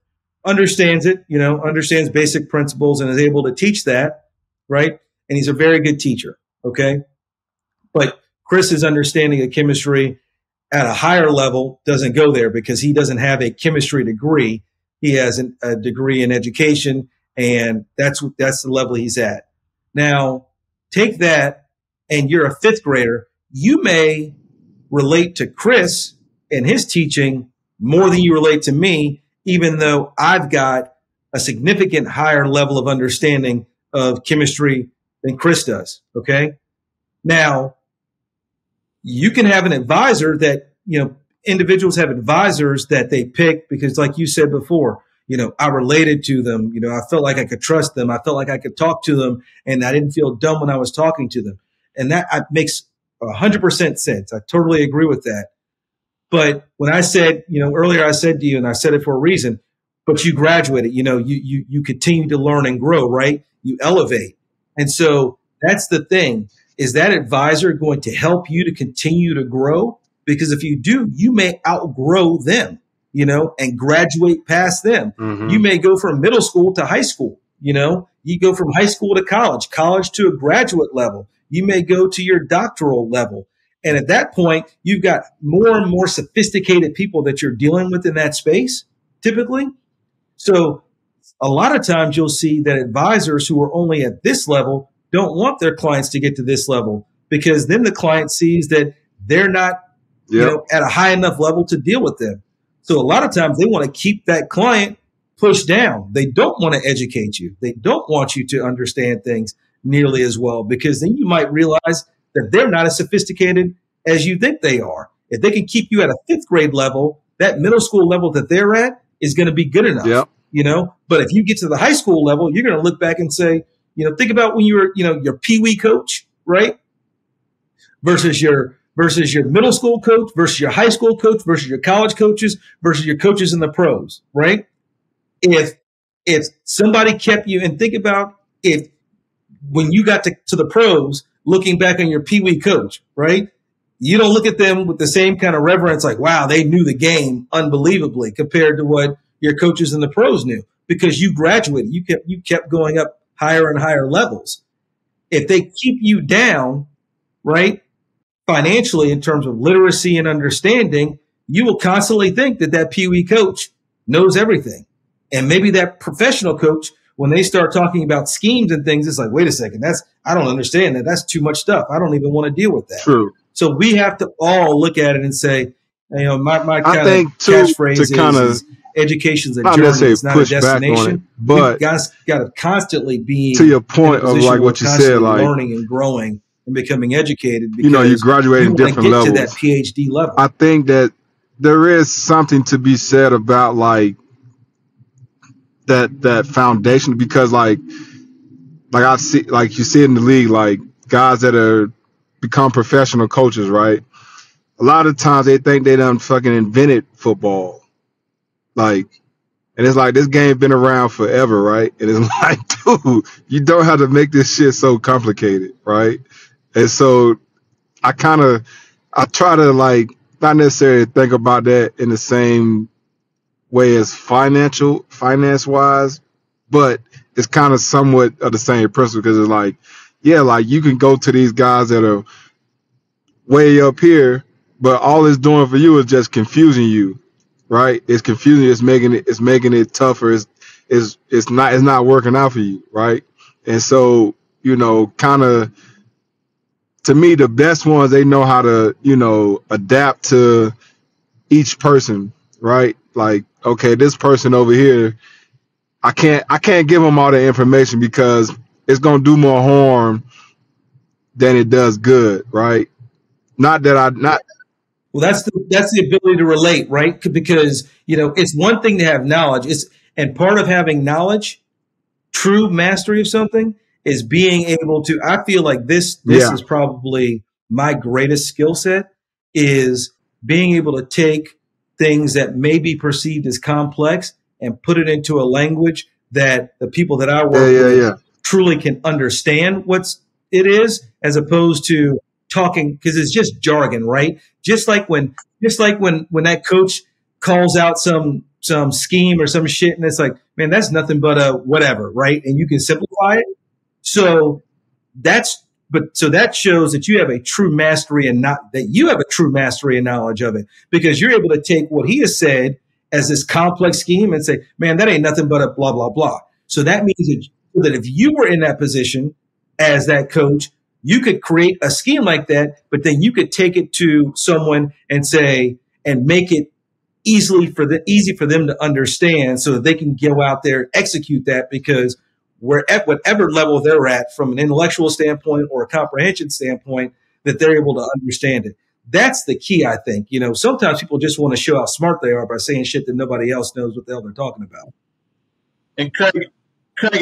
understands it, understands basic principles and is able to teach that, right? And he's a very good teacher, okay? But Kris's understanding of chemistry at a higher level doesn't go there because he doesn't have a chemistry degree. He has a degree in education, and that's the level he's at. Now, take that, and you're a fifth grader. You may relate to Kris and his teaching more than you relate to me, even though I've got a significant higher level of understanding of chemistry than Kris does, okay? Now, you can have an advisor that, individuals have advisors that they pick because, like you said before, I related to them. I felt like I could trust them. I felt like I could talk to them, and I didn't feel dumb when I was talking to them. And that makes 100% sense. I totally agree with that. But when I said, earlier I said to you, and I said it for a reason, but you graduated, you continue to learn and grow, right? You elevate. And so that's the thing. Is that advisor going to help you to continue to grow? Because if you do, you may outgrow them, and graduate past them. Mm-hmm. You may go from middle school to high school, you go from high school to college to a graduate level. You may go to your doctoral level. And at that point, you've got more and more sophisticated people that you're dealing with in that space, typically. So a lot of times you'll see that advisors who are only at this level don't want their clients to get to this level, because then the client sees that they're not at a high enough level to deal with them. So a lot of times they want to keep that client pushed down. They don't want to educate you. They don't want you to understand things nearly as well, because then you might realize that they're not as sophisticated as you think they are. If they can keep you at a fifth grade level, that middle school level that they're at is going to be good enough. Yep. But if you get to the high school level, you're going to look back and say, think about when you were, your Pee-wee coach, right? Versus your middle school coach, versus your high school coach, versus your college coaches, versus your coaches in the pros, right? If somebody kept you, and think about if when you got to the pros, looking back on your Pee-wee coach, right? You don't look at them with the same kind of reverence, like, wow, they knew the game unbelievably compared to what your coaches in the pros knew, because you graduated. You kept going up higher and higher levels. If they keep you down, right, financially in terms of literacy and understanding, you will constantly think that that Pee Wee coach knows everything. And maybe that professional coach, when they start talking about schemes and things, it's like, wait a second, I don't understand that. That's too much stuff. I don't even want to deal with that. True. So we have to all look at it and say, my I kind think of catchphrase is education's a not journey, necessarily it's not a push back on it, destination. but We've got to constantly be to your point in a of position like where what you we're said, constantly like learning and growing and becoming educated. Because you graduate in different levels. To that PhD level. I think that there is something to be said about like that foundation, because like I see, like you see in the league, like guys that are become professional coaches, right? A lot of times they think they done fucking invented football, like, and it's like this game been around forever, right? And it's like, dude, you don't have to make this shit so complicated, right? And so I try to like not necessarily think about that in the same way as finance wise, but it's kind of somewhat of the same principle, because it's like, yeah, like you can go to these guys that are way up here, but all it's doing for you is just confusing you, right? It's confusing. It's making it tougher. It's not working out for you, right? And so, kind of, to me, the best ones, they know how to, adapt to each person, right? Like, okay, this person over here, I can't give them all the information because it's gonna do more harm than it does good, right? Not. Well, that's the ability to relate, right? Because it's one thing to have knowledge. And part of having knowledge, true mastery of something, is being able to. I feel like this is probably my greatest skill set, is being able to take things that may be perceived as complex and put it into a language that the people that I work with truly can understand what it is, as opposed to talking, because it's just jargon, right? Just like when that coach calls out some scheme or some shit, and it's like, man, that's nothing but a whatever, right? And you can simplify it. So that shows that you have a true mastery and knowledge of it, because you're able to take what he has said as this complex scheme and say, man, that ain't nothing but a blah, blah, blah. So that means that if you were in that position as that coach, you could create a scheme like that, but then you could take it to someone and say, and make it easy for them to understand, so that they can go out there and execute that, because we're at whatever level they're at from an intellectual standpoint or a comprehension standpoint, that they're able to understand it. That's the key, I think. Sometimes people just want to show how smart they are by saying shit that nobody else knows what the hell they're talking about. And Craig,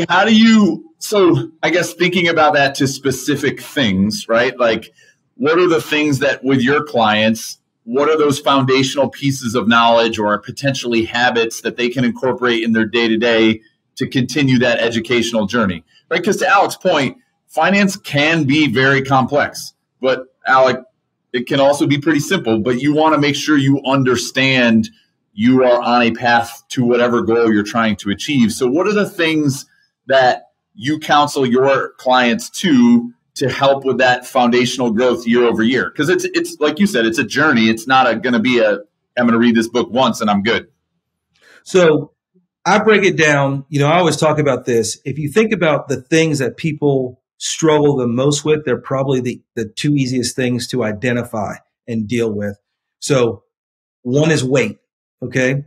how do you, so I guess thinking about that to specific things, right? Like, what are the things that with your clients, what are those foundational pieces of knowledge or potentially habits that they can incorporate in their day-to-day to continue that educational journey, right? Because to Alec's point, finance can be very complex, but Alec, it can also be pretty simple, but you want to make sure you understand you are on a path to whatever goal you're trying to achieve. So what are the things that you counsel your clients to help with that foundational growth year over year? Because it's like you said, it's a journey. It's not going to be I'm going to read this book once and I'm good. So I break it down. I always talk about this. If you think about the things that people struggle the most with, they're probably the two easiest things to identify and deal with. So one is weight. Okay.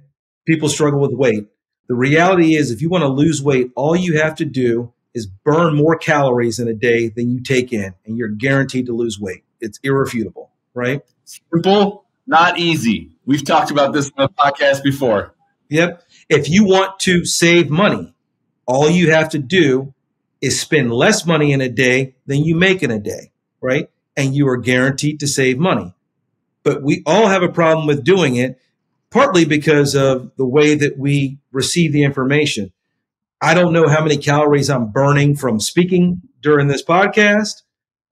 People struggle with weight. The reality is, if you want to lose weight, all you have to do is burn more calories in a day than you take in, and you're guaranteed to lose weight. It's irrefutable, right? Simple, not easy. We've talked about this on the podcast before. Yep. If you want to save money, all you have to do is spend less money in a day than you make in a day, right? And you are guaranteed to save money. But we all have a problem with doing it, partly because of the way that we receive the information. I don't know how many calories I'm burning from speaking during this podcast,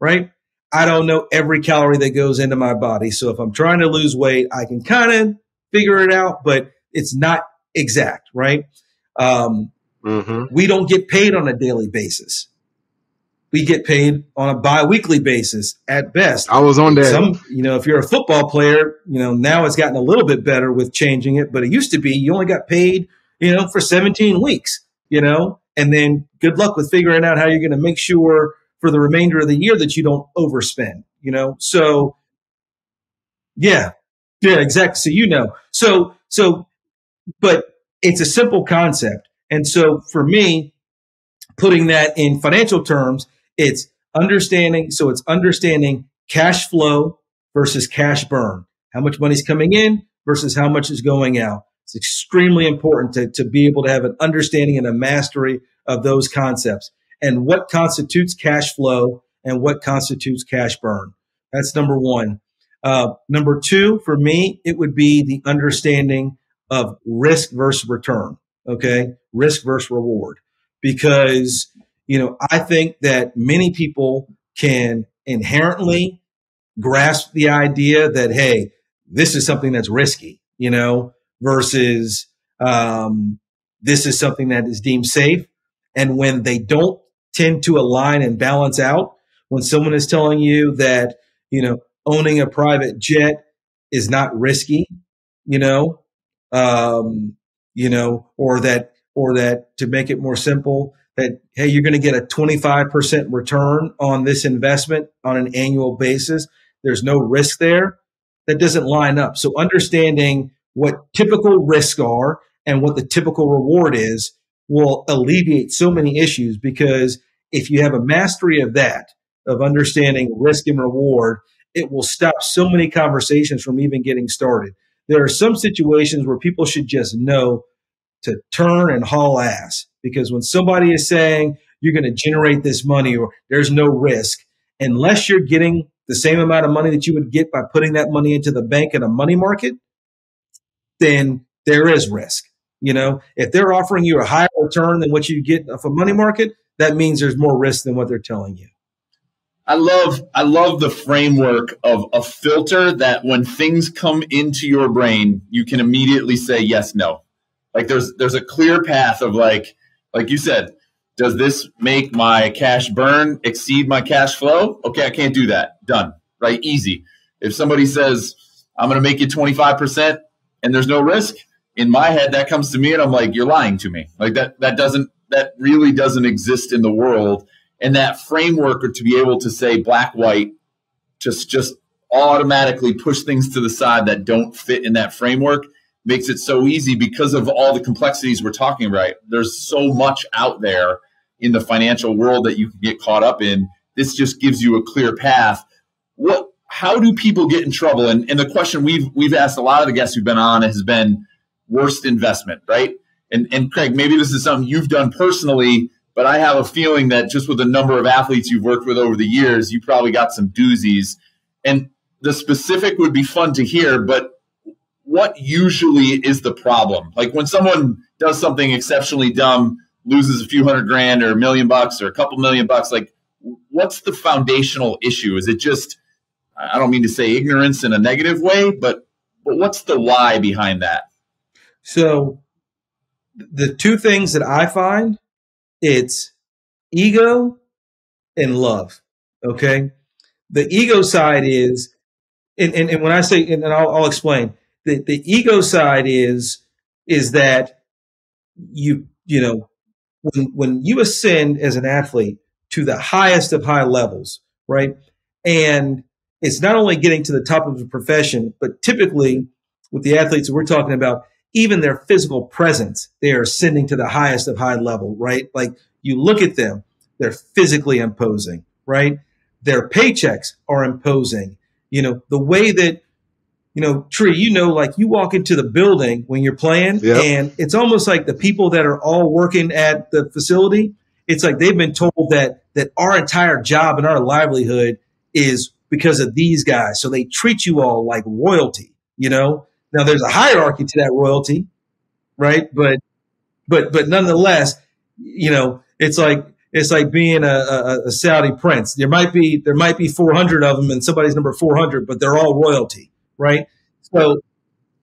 right? I don't know every calorie that goes into my body. So if I'm trying to lose weight, I can kind of figure it out, but it's not exact, right? We don't get paid on a daily basis. we get paid on a bi-weekly basis at best. I was on that. Some, if you're a football player, now it's gotten a little bit better with changing it, but it used to be you only got paid, for 17 weeks, and then good luck with figuring out how you're going to make sure for the remainder of the year that you don't overspend, So yeah, exactly. So, but it's a simple concept. And so for me, putting that in financial terms, it's understanding cash flow versus cash burn. How much money's coming in versus how much is going out. It's extremely important to be able to have an understanding and a mastery of those concepts and what constitutes cash flow and what constitutes cash burn. That's number one. Number two, for me, it would be the understanding of risk versus return. Okay. Risk versus reward. Because, I think that many people can inherently grasp the idea that, hey, this is something that's risky, versus this is something that is deemed safe. And when they don't tend to align and balance out, when someone is telling you that, owning a private jet is not risky, or that to make it more simple, that, hey, you're going to get a 25% return on this investment on an annual basis. There's no risk there. That doesn't line up. So understanding what typical risks are and what the typical reward is will alleviate so many issues, because if you have a mastery of that, of understanding risk and reward, it will stop so many conversations from even getting started. There are some situations where people should just know to turn and haul ass, because when somebody is saying you're going to generate this money or there's no risk, unless you're getting the same amount of money that you would get by putting that money into the bank in a money market, then there is risk. If they're offering you a higher return than what you get off a money market, that means there's more risk than what they're telling you. I love the framework of a filter that when things come into your brain, you can immediately say yes, no. Like there's a clear path of like you said, does this make my cash burn exceed my cash flow? Okay, I can't do that. Done. Right? Easy. If somebody says, I'm going to make you 25% and there's no risk, in my head, that comes to me and I'm like, you're lying to me. Like that really doesn't exist in the world. And that framework, or to be able to say black, white, just automatically push things to the side that don't fit in that framework, makes it so easy because of all the complexities we're talking about. There's so much out there in the financial world that you can get caught up in. This just gives you a clear path. How do people get in trouble? And the question we've asked a lot of the guests who've been on has been worst investment, right? And Craig, maybe this is something you've done personally, but I have a feeling that just with the number of athletes you've worked with over the years, you probably got some doozies. And the specific would be fun to hear, but what usually is the problem? Like when someone does something exceptionally dumb, loses a few $100,000 or $1 million or a couple $1 million, like what's the foundational issue? Is it just, I don't mean to say ignorance in a negative way, but what's the why behind that? So the two things that I find, it's ego and love. Okay. The ego side is, and when I say, and I'll explain, the ego side is that when you ascend as an athlete to the highest of high levels, right? And it's not only getting to the top of the profession, but typically with the athletes that we're talking about, even their physical presence, they are ascending to the highest of high level, right? Like you look at them, they're physically imposing, right? Their paychecks are imposing. The way that, Tree, like you walk into the building when you're playing, yep, and it's almost like the people that are all working at the facility, it's like they've been told that our entire job and our livelihood is because of these guys. So they treat you all like royalty, Now there's a hierarchy to that royalty, right? But nonetheless, it's like being a Saudi prince. There might be 400 of them and somebody's number 400, but they're all royalty, right?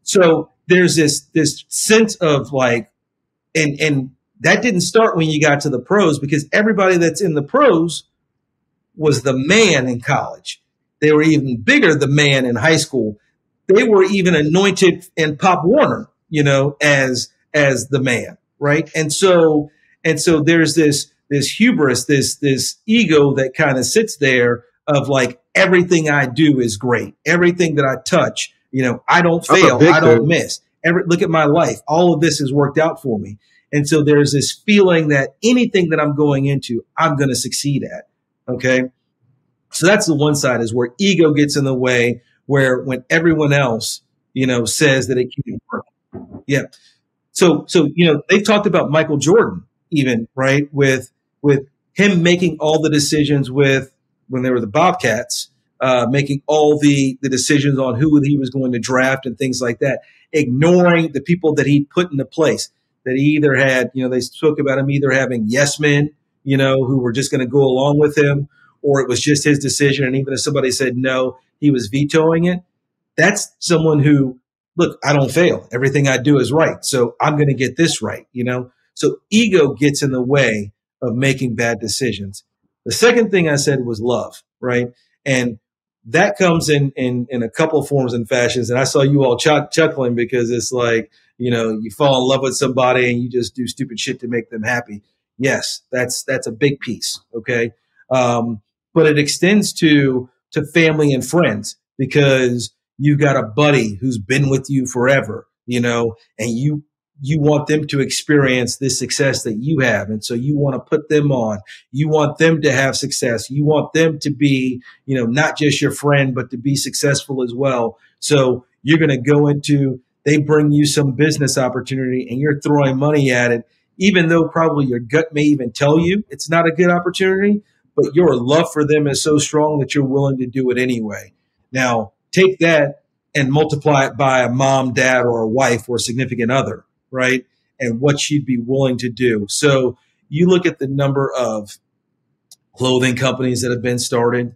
So there's this sense of like, and that didn't start when you got to the pros, because everybody that's in the pros was the man in college. They were even bigger, the man in high school. They were even anointed in Pop Warner, as the man, right? And so there's this hubris, this ego that kind of sits there of like, everything I do is great. Everything that I touch, I don't fail, I don't miss. Look at my life. All of this has worked out for me. And so there's this feeling that anything that I'm going into, I'm going to succeed at. Okay. So that's the one side, is where ego gets in the way, where when everyone else, says that it can't work. Yeah. So, they've talked about Michael Jordan even, right? With him making all the decisions when they were the Bobcats, making all the decisions on who he was going to draft and things like that, ignoring the people that he put into place. That he either had, they spoke about him either having yes men, who were just going to go along with him, or it was just his decision. And even if somebody said no, he was vetoing it. That's someone who, look, I don't fail. Everything I do is right. So I'm going to get this right, So ego gets in the way of making bad decisions. The second thing I said was love, right? And that comes in a couple of forms and fashions. And I saw you all chuckling because it's like, you fall in love with somebody and you just do stupid shit to make them happy. Yes, that's a big piece. Okay. But it extends to family and friends, because you've got a buddy who's been with you forever, and you want them to experience this success that you have. And so you want to put them on. You want them to have success. You want them to be, not just your friend, but to be successful as well. So you're going to go into, they bring you some business opportunity and you're throwing money at it, even though probably your gut may even tell you it's not a good opportunity, but your love for them is so strong that you're willing to do it anyway. Now, take that and multiply it by a mom, dad, or a wife or a significant other, right? And what she'd be willing to do. So you look at the number of clothing companies that have been started,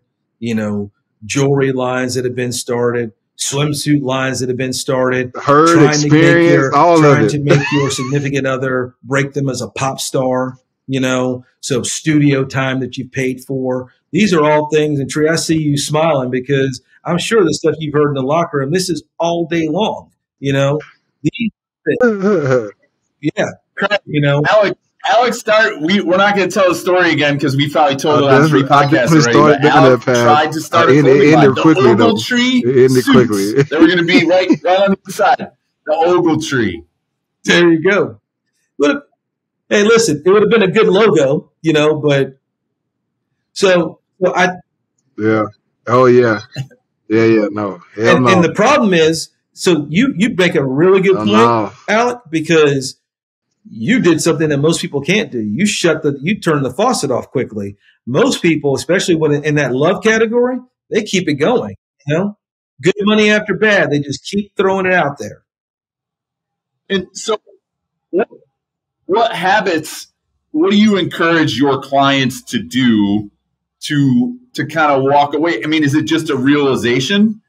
jewelry lines that have been started, swimsuit lines that have been started, trying to make your significant other, break them as a pop star, so studio time that you paid for. These are all things, and Tree, I see you smiling because I'm sure the stuff you've heard in the locker room, this is all day long, These things. Yeah. Alex, we're not going to tell the story again because we probably told it on 3 podcasts already. But Alex tried to start a clothing line. The Ogletree suits. They were going to be right on the inside. The Ogletree. There you go. Hey, listen, it would have been a good logo, but yeah. Oh, yeah. Yeah. No. And the problem is, so you make a really good point, Alec, because you did something that most people can't do. You turn the faucet off quickly. Most people, especially when in that love category, they keep it going. Good money after bad. They just keep throwing it out there. And so, what habits? What do you encourage your clients to do to kind of walk away? I mean, is it just a realization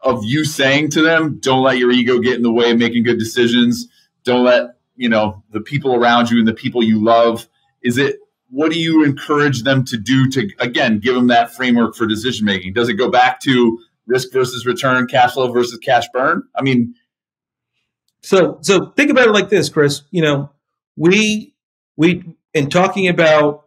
of you saying to them, "Don't let your ego get in the way of making good decisions. Don't let the people around you and the people you love." What do you encourage them to do to, again, give them that framework for decision making? Does it go back to risk versus return, cash flow versus cash burn? I mean, so think about it like this, Kris. We in talking about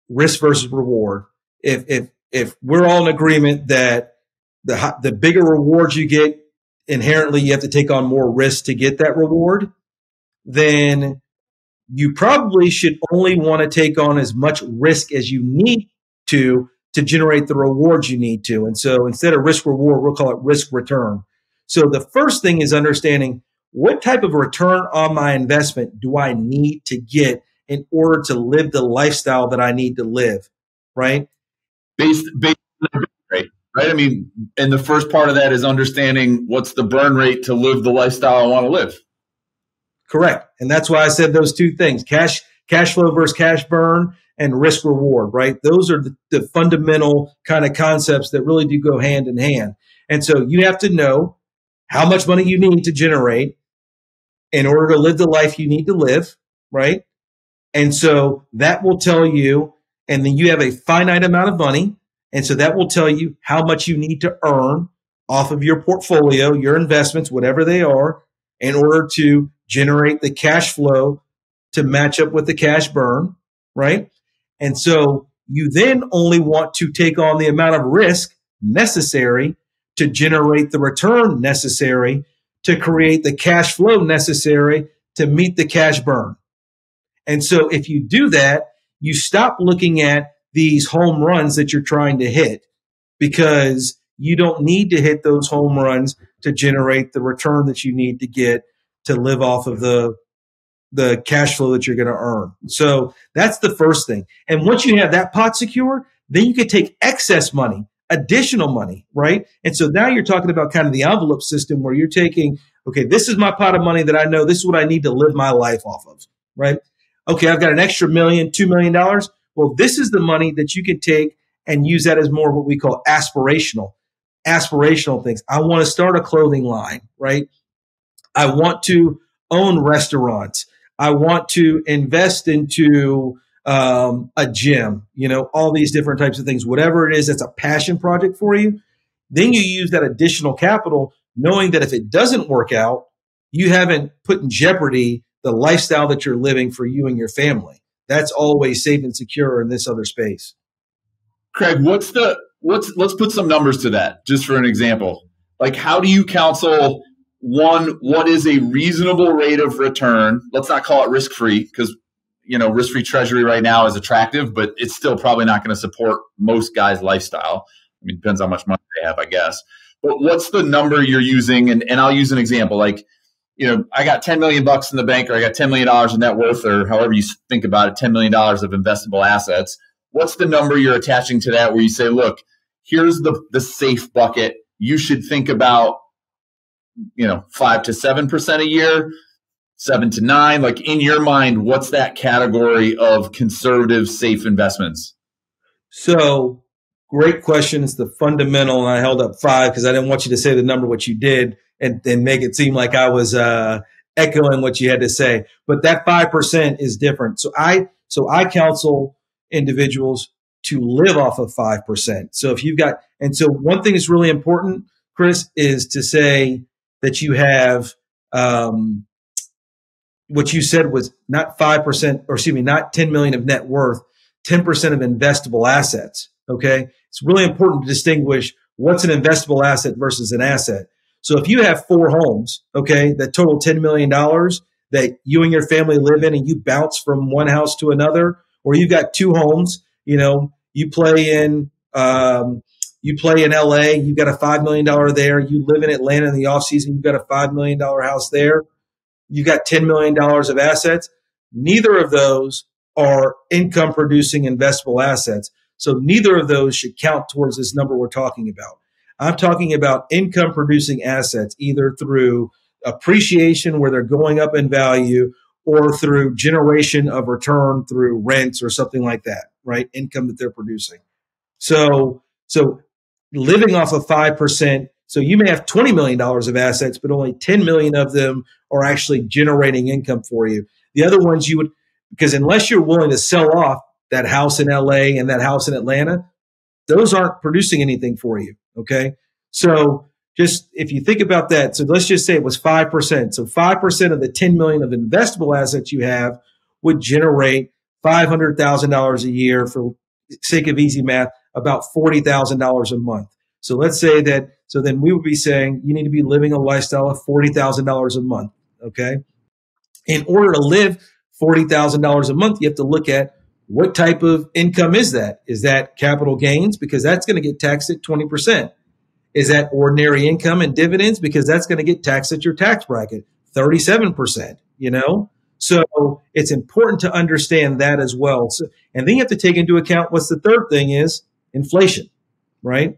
risk versus reward, if we're all in agreement that the bigger rewards you get, inherently you have to take on more risk to get that reward, then you probably should only want to take on as much risk as you need to generate the rewards you need to. And so instead of risk reward, we'll call it risk return. So the first thing is understanding what type of return on my investment do I need to get in order to live the lifestyle that I need to live, right? Based on the burn rate, right? I mean, and the first part of that is understanding what's the burn rate to live the lifestyle I want to live. Correct. And that's why I said those two things, cash flow versus cash burn and risk reward, right? Those are the fundamental kind of concepts that really do go hand in hand. And so you have to know how much money you need to generate in order to live the life you need to live, right? And so that will tell you, and then you have a finite amount of money. And so that will tell you how much you need to earn off of your portfolio, your investments, whatever they are, in order to generate the cash flow to match up with the cash burn, right? And so you then only want to take on the amount of risk necessary to generate the return necessary to create the cash flow necessary to meet the cash burn. And so if you do that, you stop looking at these home runs that you're trying to hit, because you don't need to hit those home runs to generate the return that you need to get to live off of the cash flow that you're going to earn. So that's the first thing. And once you have that pot secure, then you can take excess money, additional money, right? And so now you're talking about kind of the envelope system where you're taking, okay, this is my pot of money that I know this is what I need to live my life off of, right? Okay, I've got an extra $1 million, $2 million. Well, this is the money that you can take and use that as more of what we call aspirational things. I want to start a clothing line, right? I want to own restaurants. I want to invest into a gym, all these different types of things, whatever it is that's a passion project for you. Then you use that additional capital, knowing that if it doesn't work out, you haven't put in jeopardy the lifestyle that you're living for you and your family. That's always safe and secure in this other space. Craig, let's put some numbers to that, just for an example. Like, how do you counsel, one, what is a reasonable rate of return? Let's not call it risk-free, because risk-free treasury right now is attractive, but it's still probably not going to support most guys' lifestyle. I mean, it depends how much money they have, I guess. But what's the number you're using? And I'll use an example. Like, I got $10 million in the bank, or I got $10 million in net worth, or however you think about it, $10 million of investable assets. What's the number you're attaching to that where you say, look, here's the safe bucket. You should think about, 5 to 7% a year, 7 to 9. Like, in your mind, what's that category of conservative, safe investments? So great question. It's the fundamental. And I held up 5 because I didn't want you to say the number, what you did, and make it seem like I was echoing what you had to say. But that 5% is different. So I counsel individuals to live off of 5%. So if you've got, and so one thing that's really important, Kris, is to say that you have, what you said was not 5%, or excuse me, not 10 million of net worth, 10% of investable assets. Okay. It's really important to distinguish what's an investable asset versus an asset. So if you have 4 homes, okay, that total $10 million that you and your family live in, and you bounce from one house to another, or you've got 2 homes, you play in LA, you've got a $5 million there. You live in Atlanta in the off season, you've got a $5 million house there. You've got $10 million of assets. Neither of those are income producing investable assets. So neither of those should count towards this number we're talking about. I'm talking about income producing assets, either through appreciation where they're going up in value, or through generation of return through rents or something like that, right? Income that they're producing. So living off of 5%, so you may have $20 million of assets, but only 10 million of them are actually generating income for you. The other ones you would, because unless you're willing to sell off that house in LA and that house in Atlanta, those aren't producing anything for you. Okay. So just if you think about that, so let's just say it was 5%. So 5% of the 10 million of investable assets you have would generate $500,000 a year, for sake of easy math, about $40,000 a month. So let's say that, so then we would be saying you need to be living a lifestyle of $40,000 a month. Okay. In order to live $40,000 a month, you have to look at what type of income is that? Is that capital gains? Because that's going to get taxed at 20%. Is that ordinary income and dividends? Because that's going to get taxed at your tax bracket, 37%, So it's important to understand that as well. So, and then you have to take into account what's the third thing is inflation, right?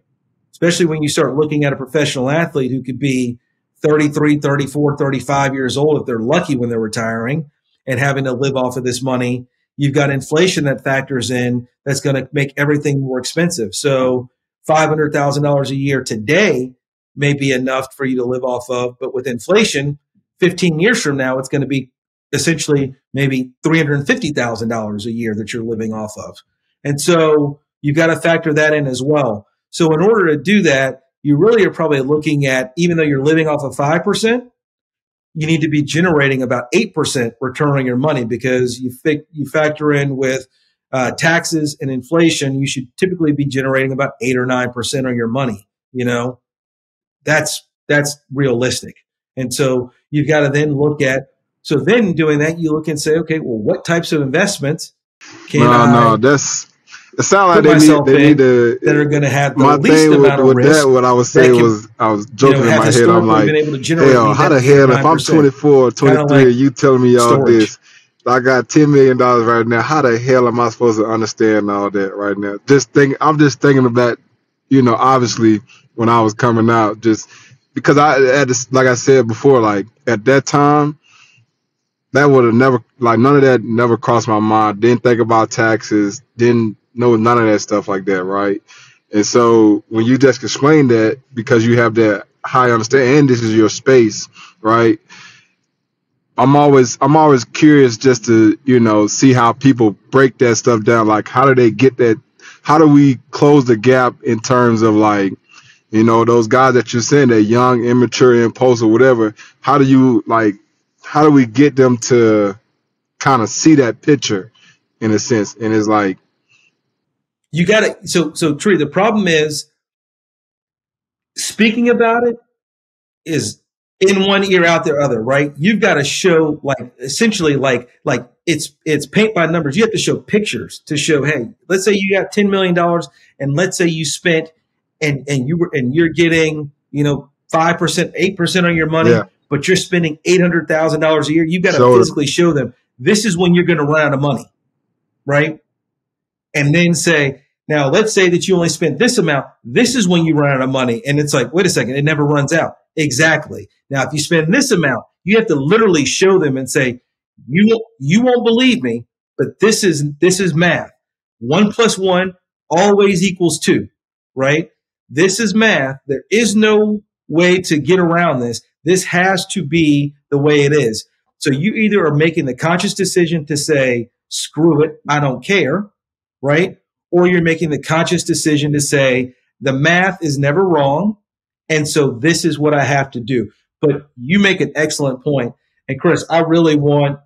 Especially when you start looking at a professional athlete who could be 33, 34, 35 years old if they're lucky when they're retiring and having to live off of this money. You've got inflation that factors in that's going to make everything more expensive. So $500,000 a year today may be enough for you to live off of, but with inflation, 15 years from now, it's going to be essentially maybe $350,000 a year that you're living off of. And so you've got to factor that in as well. So in order to do that, you really are probably looking at, even though you're living off of 5%, you need to be generating about 8% return on your money, because you factor in with taxes and inflation, you should typically be generating about 8 or 9% on your money. That's realistic. And so you've got to then look at, so then doing that, you look and say, okay, well, what types of investments can I it sounds like they need to, that are going to have the my least thing amount of with risk. that, what I was saying was, I was joking in my head. I'm like, hell, how the hell, if I'm 24 or 23 and you telling me all this, I got $10 million right now, how the hell am I supposed to understand all that right now? I'm just thinking of that, obviously when I was coming out, just because like I said before, like at that time, that would have never, like, none of that never crossed my mind. Didn't think about taxes, didn't know none of that stuff like that, right? And so when you just explain that, because you have that high understanding, and this is your space, right? I'm always curious just to, see how people break that stuff down. Like, how do they get that? How do we close the gap in terms of, like, those guys that you're saying, that young, immature, impulsive, whatever? How do we get them to kind of see that picture in a sense? And it's like, you got to, so Tree, the problem is speaking about it is in one ear, out the other, right? You've got to show, like, essentially like it's paint by numbers. You have to show pictures to show, hey, let's say you got $10 million and let's say you spent and you're getting, 5%, 8% on your money, yeah, but you're spending $800,000 a year. You've got to physically show them this is when you're going to run out of money, right? And then say, now let's say that you only spent this amount. This is when you run out of money. And it's like, wait a second, it never runs out. Exactly. Now, if you spend this amount, you have to literally show them and say, you won't believe me, but this is math. 1 + 1 always equals 2, right? This is math. There is no way to get around this. This has to be the way it is. So you either are making the conscious decision to say, screw it, I don't care, right? Or you're making the conscious decision to say, the math is never wrong, and so this is what I have to do. But you make an excellent point. And Kris, I really want,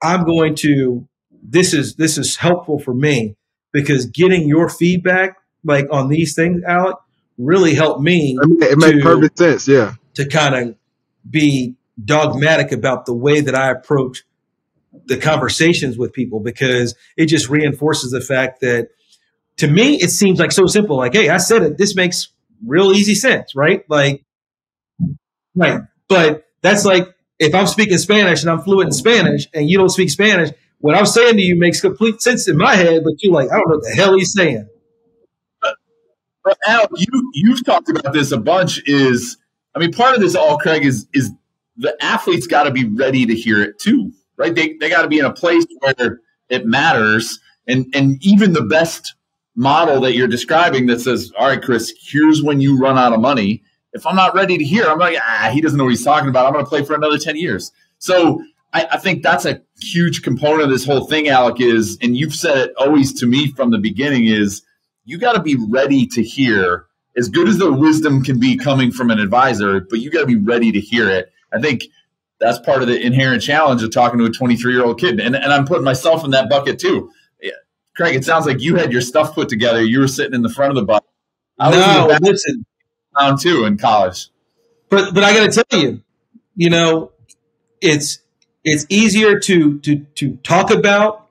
I'm going to, this is helpful for me, because getting your feedback, like, on these things, Alec, really helped me. It makes perfect sense, yeah. To kind of be dogmatic about the way that I approach the conversations with people, because it just reinforces the fact that, to me, it seems like so simple. Like, hey, I said it. This makes real easy sense, right? Like, right. But that's like, if I'm speaking Spanish and I'm fluent in Spanish and you don't speak Spanish, what I'm saying to you makes complete sense in my head, but you're like, I don't know what the hell he's saying. But Al, you've talked about this a bunch. Part of this all, Craig, is the athletes got to be ready to hear it too, right? They got to be in a place where it matters, and even the best model that you're describing that says, all right, Kris, here's when you run out of money. If I'm not ready to hear, I'm like, he doesn't know what he's talking about. I'm going to play for another 10 years. So I think that's a huge component of this whole thing, Alec, is, and you've said it always to me from the beginning, is you got to be ready to hear, as good as the wisdom can be coming from an advisor, but you got to be ready to hear it. I think that's part of the inherent challenge of talking to a 23-year-old kid. And I'm putting myself in that bucket too. Yeah. Craig, it sounds like you had your stuff put together. You were sitting in the front of the bus. I was in the back down too in college. But I got to tell you, it's easier to talk about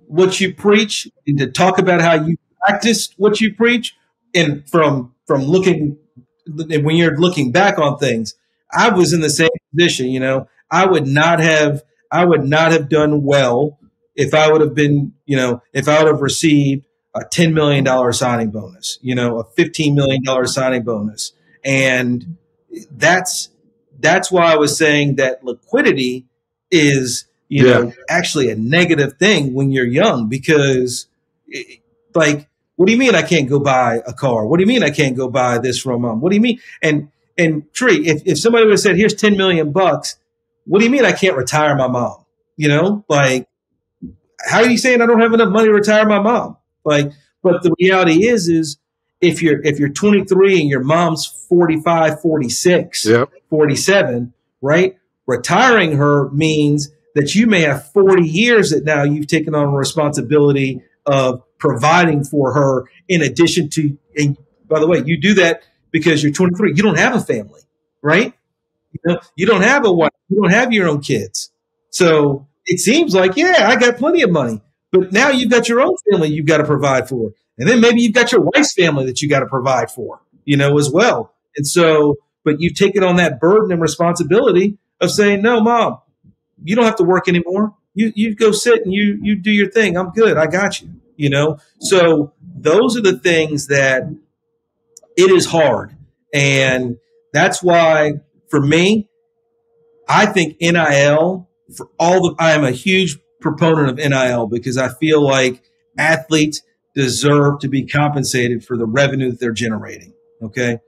what you preach and to talk about how you practice what you preach. And from looking, when you're looking back on things, I was in the same position. I would not have done well if I would have been, if I would have received a $10 million signing bonus, a $15 million signing bonus. And that's why I was saying that liquidity is, actually a negative thing when you're young, because what do you mean I can't go buy a car? What do you mean I can't go buy this from mom? What do you mean? And Tree, if somebody would have said, here's $10 million, what do you mean I can't retire my mom? how are you saying I don't have enough money to retire my mom? Like, but the reality is if you're 23 and your mom's 45, 46, Yep. 47, right? Retiring her means that you may have 40 years that now you've taken on a responsibility of providing for her in addition to, and by the way, you do that because you're 23. You don't have a family, right? You don't have a wife. You don't have your own kids. So it seems like, yeah, I got plenty of money. But now you've got your own family you've got to provide for. And then maybe you've got your wife's family that you got to provide for, as well. And so, but you've taken on that burden and responsibility of saying, no, Mom, you don't have to work anymore. You go sit and you do your thing. I'm good. I got you, So those are the things that it is hard. And that's why, for me, I think NIL, I am a huge proponent of NIL because I feel like athletes deserve to be compensated for the revenue that they're generating. Okay.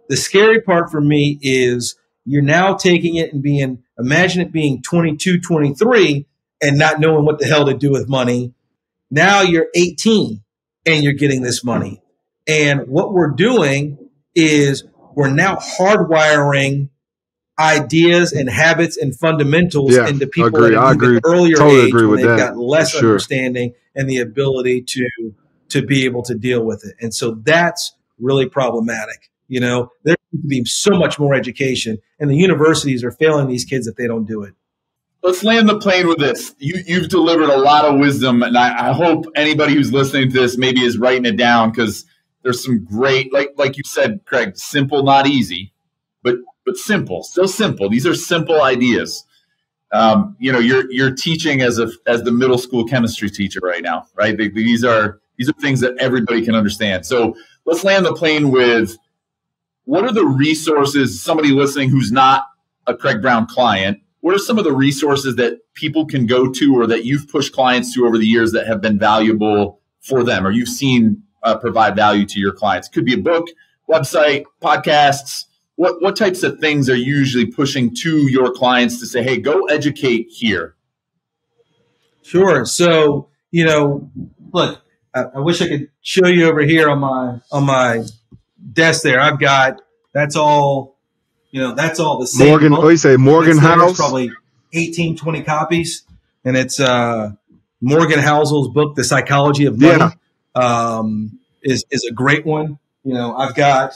The scary part for me is you're now taking it and imagine it being 22, 23 and not knowing what the hell to do with money. Now you're 18 and you're getting this money. And what we're doing is we're now hardwiring ideas and habits and fundamentals into people at an earlier age when they've got less understanding and the ability to be able to deal with it. And so that's really problematic. There needs to be so much more education, and the universities are failing these kids if they don't do it. Let's land the plane with this. You've delivered a lot of wisdom, and I hope anybody who's listening to this maybe is writing it down, because there's some great, like you said, Craig, simple, not easy, but simple, still simple. These are simple ideas. You're teaching as the middle school chemistry teacher right now, right? These are things that everybody can understand. So let's land the plane with, what are the resources, somebody listening who's not a Craig Brown client, what are some of the resources that people can go to or that you've pushed clients to over the years that have been valuable for them, or you've seen provide value to your clients? Could be a book, website, podcasts. What types of things are you usually pushing to your clients to say, hey, go educate here? Sure. So, look, I wish I could show you over here on my desk there. I've got, that's all the same. Morgan, book. What do you say, Morgan House? Probably 18, 20 copies. And it's Morgan Housel's book, The Psychology of Money, is a great one. I've got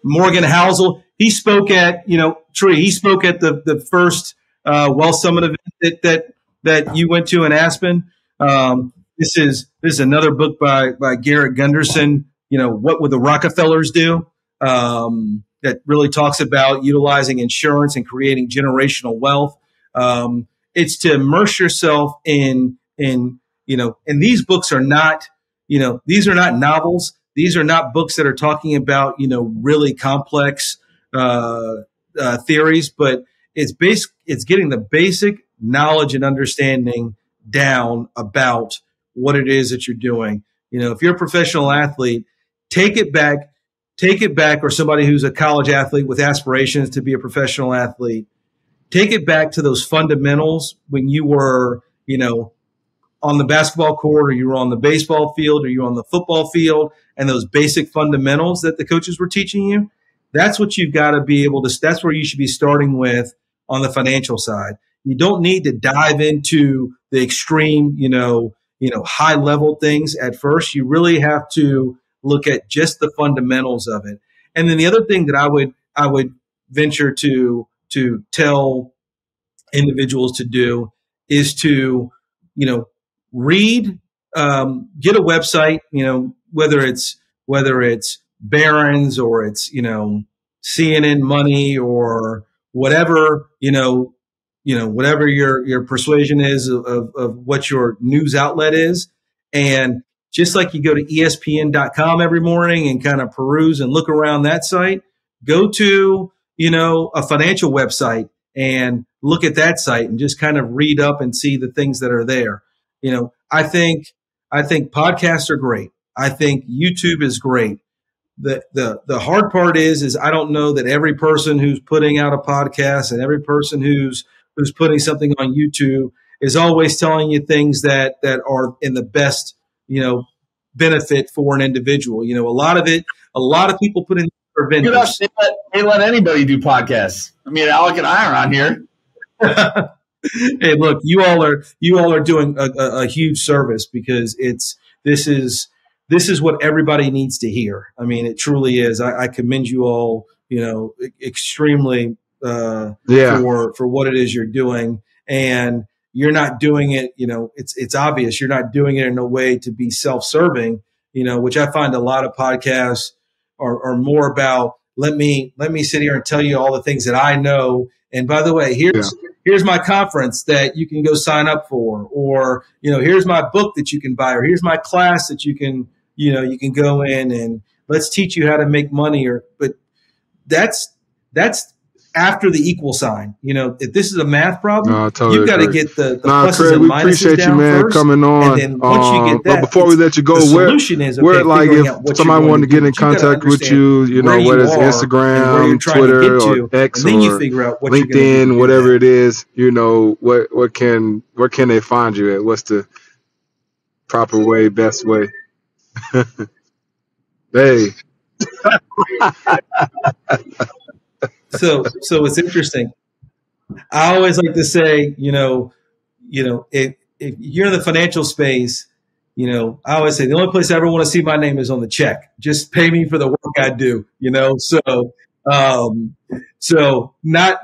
Morgan Housel. He spoke at, he spoke at the first Wealth Summit event that you went to in Aspen. This is another book by Garrett Gunderson, What Would the Rockefellers Do? That really talks about utilizing insurance and creating generational wealth. It's to immerse yourself in and these books are not, these are not novels. These are not books that are talking about, really complex theories, but it's getting the basic knowledge and understanding down about what it is that you're doing. If you're a professional athlete, take it back, or somebody who's a college athlete with aspirations to be a professional athlete, take it back to those fundamentals when you were, on the basketball court, or you were on the baseball field, or you were on the football field, and those basic fundamentals that the coaches were teaching you. That's what you've got to be able to, that's where you should be starting with on the financial side. You don't need to dive into the extreme, high level things at first. You really have to look at just the fundamentals of it. And then the other thing that I would venture to tell individuals to do is to, read, get a website, whether it's Barron's or it's, CNN Money or whatever, whatever your persuasion is of what your news outlet is. And just like you go to ESPN.com every morning and kind of peruse and look around that site, go to, a financial website and look at that site and just kind of read up and see the things that are there. I think podcasts are great. I think YouTube is great. the hard part is I don't know that every person who's putting out a podcast and every person who's putting something on YouTube is always telling you things that are in the best, benefit for an individual. A lot of people put in for vendors. They let anybody do podcasts. I mean, Alec and I are on here. Hey, look, you all are doing a huge service, because this is what everybody needs to hear. I mean, it truly is. I commend you all, extremely for what it is you're doing. And you're not doing it, it's obvious you're not doing it in a way to be self-serving, which I find a lot of podcasts are more about, let me sit here and tell you all the things that I know. And by the way, here's my conference that you can go sign up for, or, here's my book that you can buy, or here's my class that you can go in and let's teach you how to make money. But that's after the equal sign. If this is a math problem, totally you've got to get the pluses Craig, and we minuses appreciate down you, man, first, coming on. And then once you get that, but before we let you go, the solution is, where like figuring out if what somebody wanted to get in you gotta contact with you, whether it's Instagram, Twitter, or X, and then or you figure out what LinkedIn, whatever it is, where can they find you at? What's the proper way, best way? Hey. So it's interesting. I always like to say, if you're in the financial space, I always say the only place I ever want to see my name is on the check. Just pay me for the work I do, So not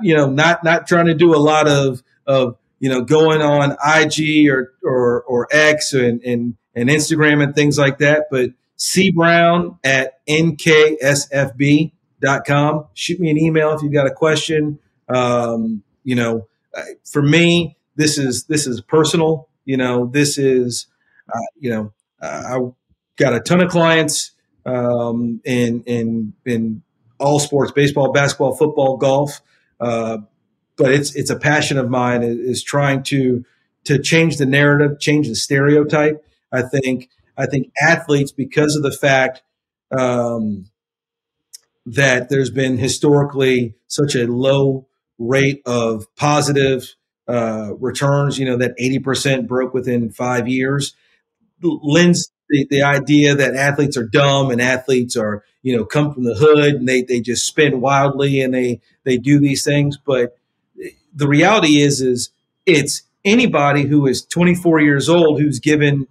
trying to do a lot of going on IG or X and Instagram and things like that, but cbrown at NKSFB.com. Shoot me an email if you've got a question. For me, this is personal. This is, I got a ton of clients in all sports: baseball, basketball, football, golf. But it's a passion of mine is trying to change the narrative, change the stereotype. I think athletes, because of the fact that there's been historically such a low rate of positive returns, that 80% broke within 5 years, lends the idea that athletes are dumb and athletes are, come from the hood and they just spin wildly and they do these things. But the reality is it's anybody who is 24 years old who's given,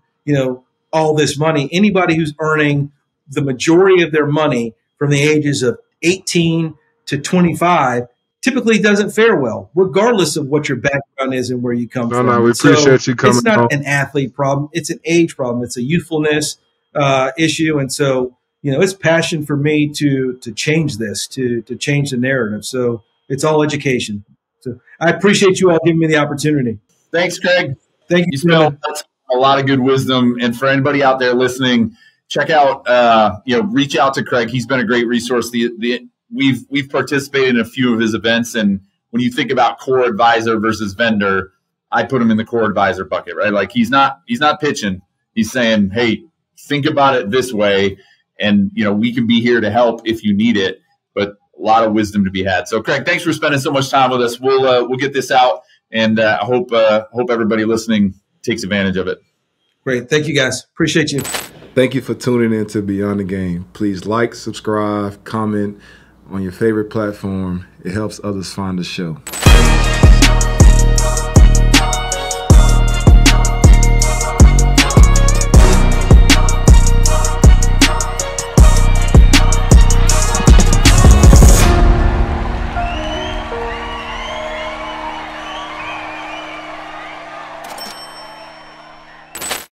all this money, anybody who's earning the majority of their money from the ages of 18 to 25 typically doesn't fare well, regardless of what your background is and where you come from. No, we appreciate you coming. It's not an athlete problem. It's an age problem. It's a youthfulness issue. And so, it's passion for me to change this, to change the narrative. So it's all education. So I appreciate you all giving me the opportunity. Thanks, Craig. Thank you. You spilled a lot of good wisdom. And for anybody out there listening, check out, reach out to Craig. He's been a great resource. We've participated in a few of his events. And when you think about core advisor versus vendor, I put him in the core advisor bucket, right? Like he's not pitching. He's saying, hey, think about it this way. And, we can be here to help if you need it, but a lot of wisdom to be had. So Craig, thanks for spending so much time with us. We'll get this out, and I hope everybody listening takes advantage of it. Great. Thank you, guys. Appreciate you. Thank you for tuning in to Beyond the Game. Please like, subscribe, comment on your favorite platform. It helps others find the show.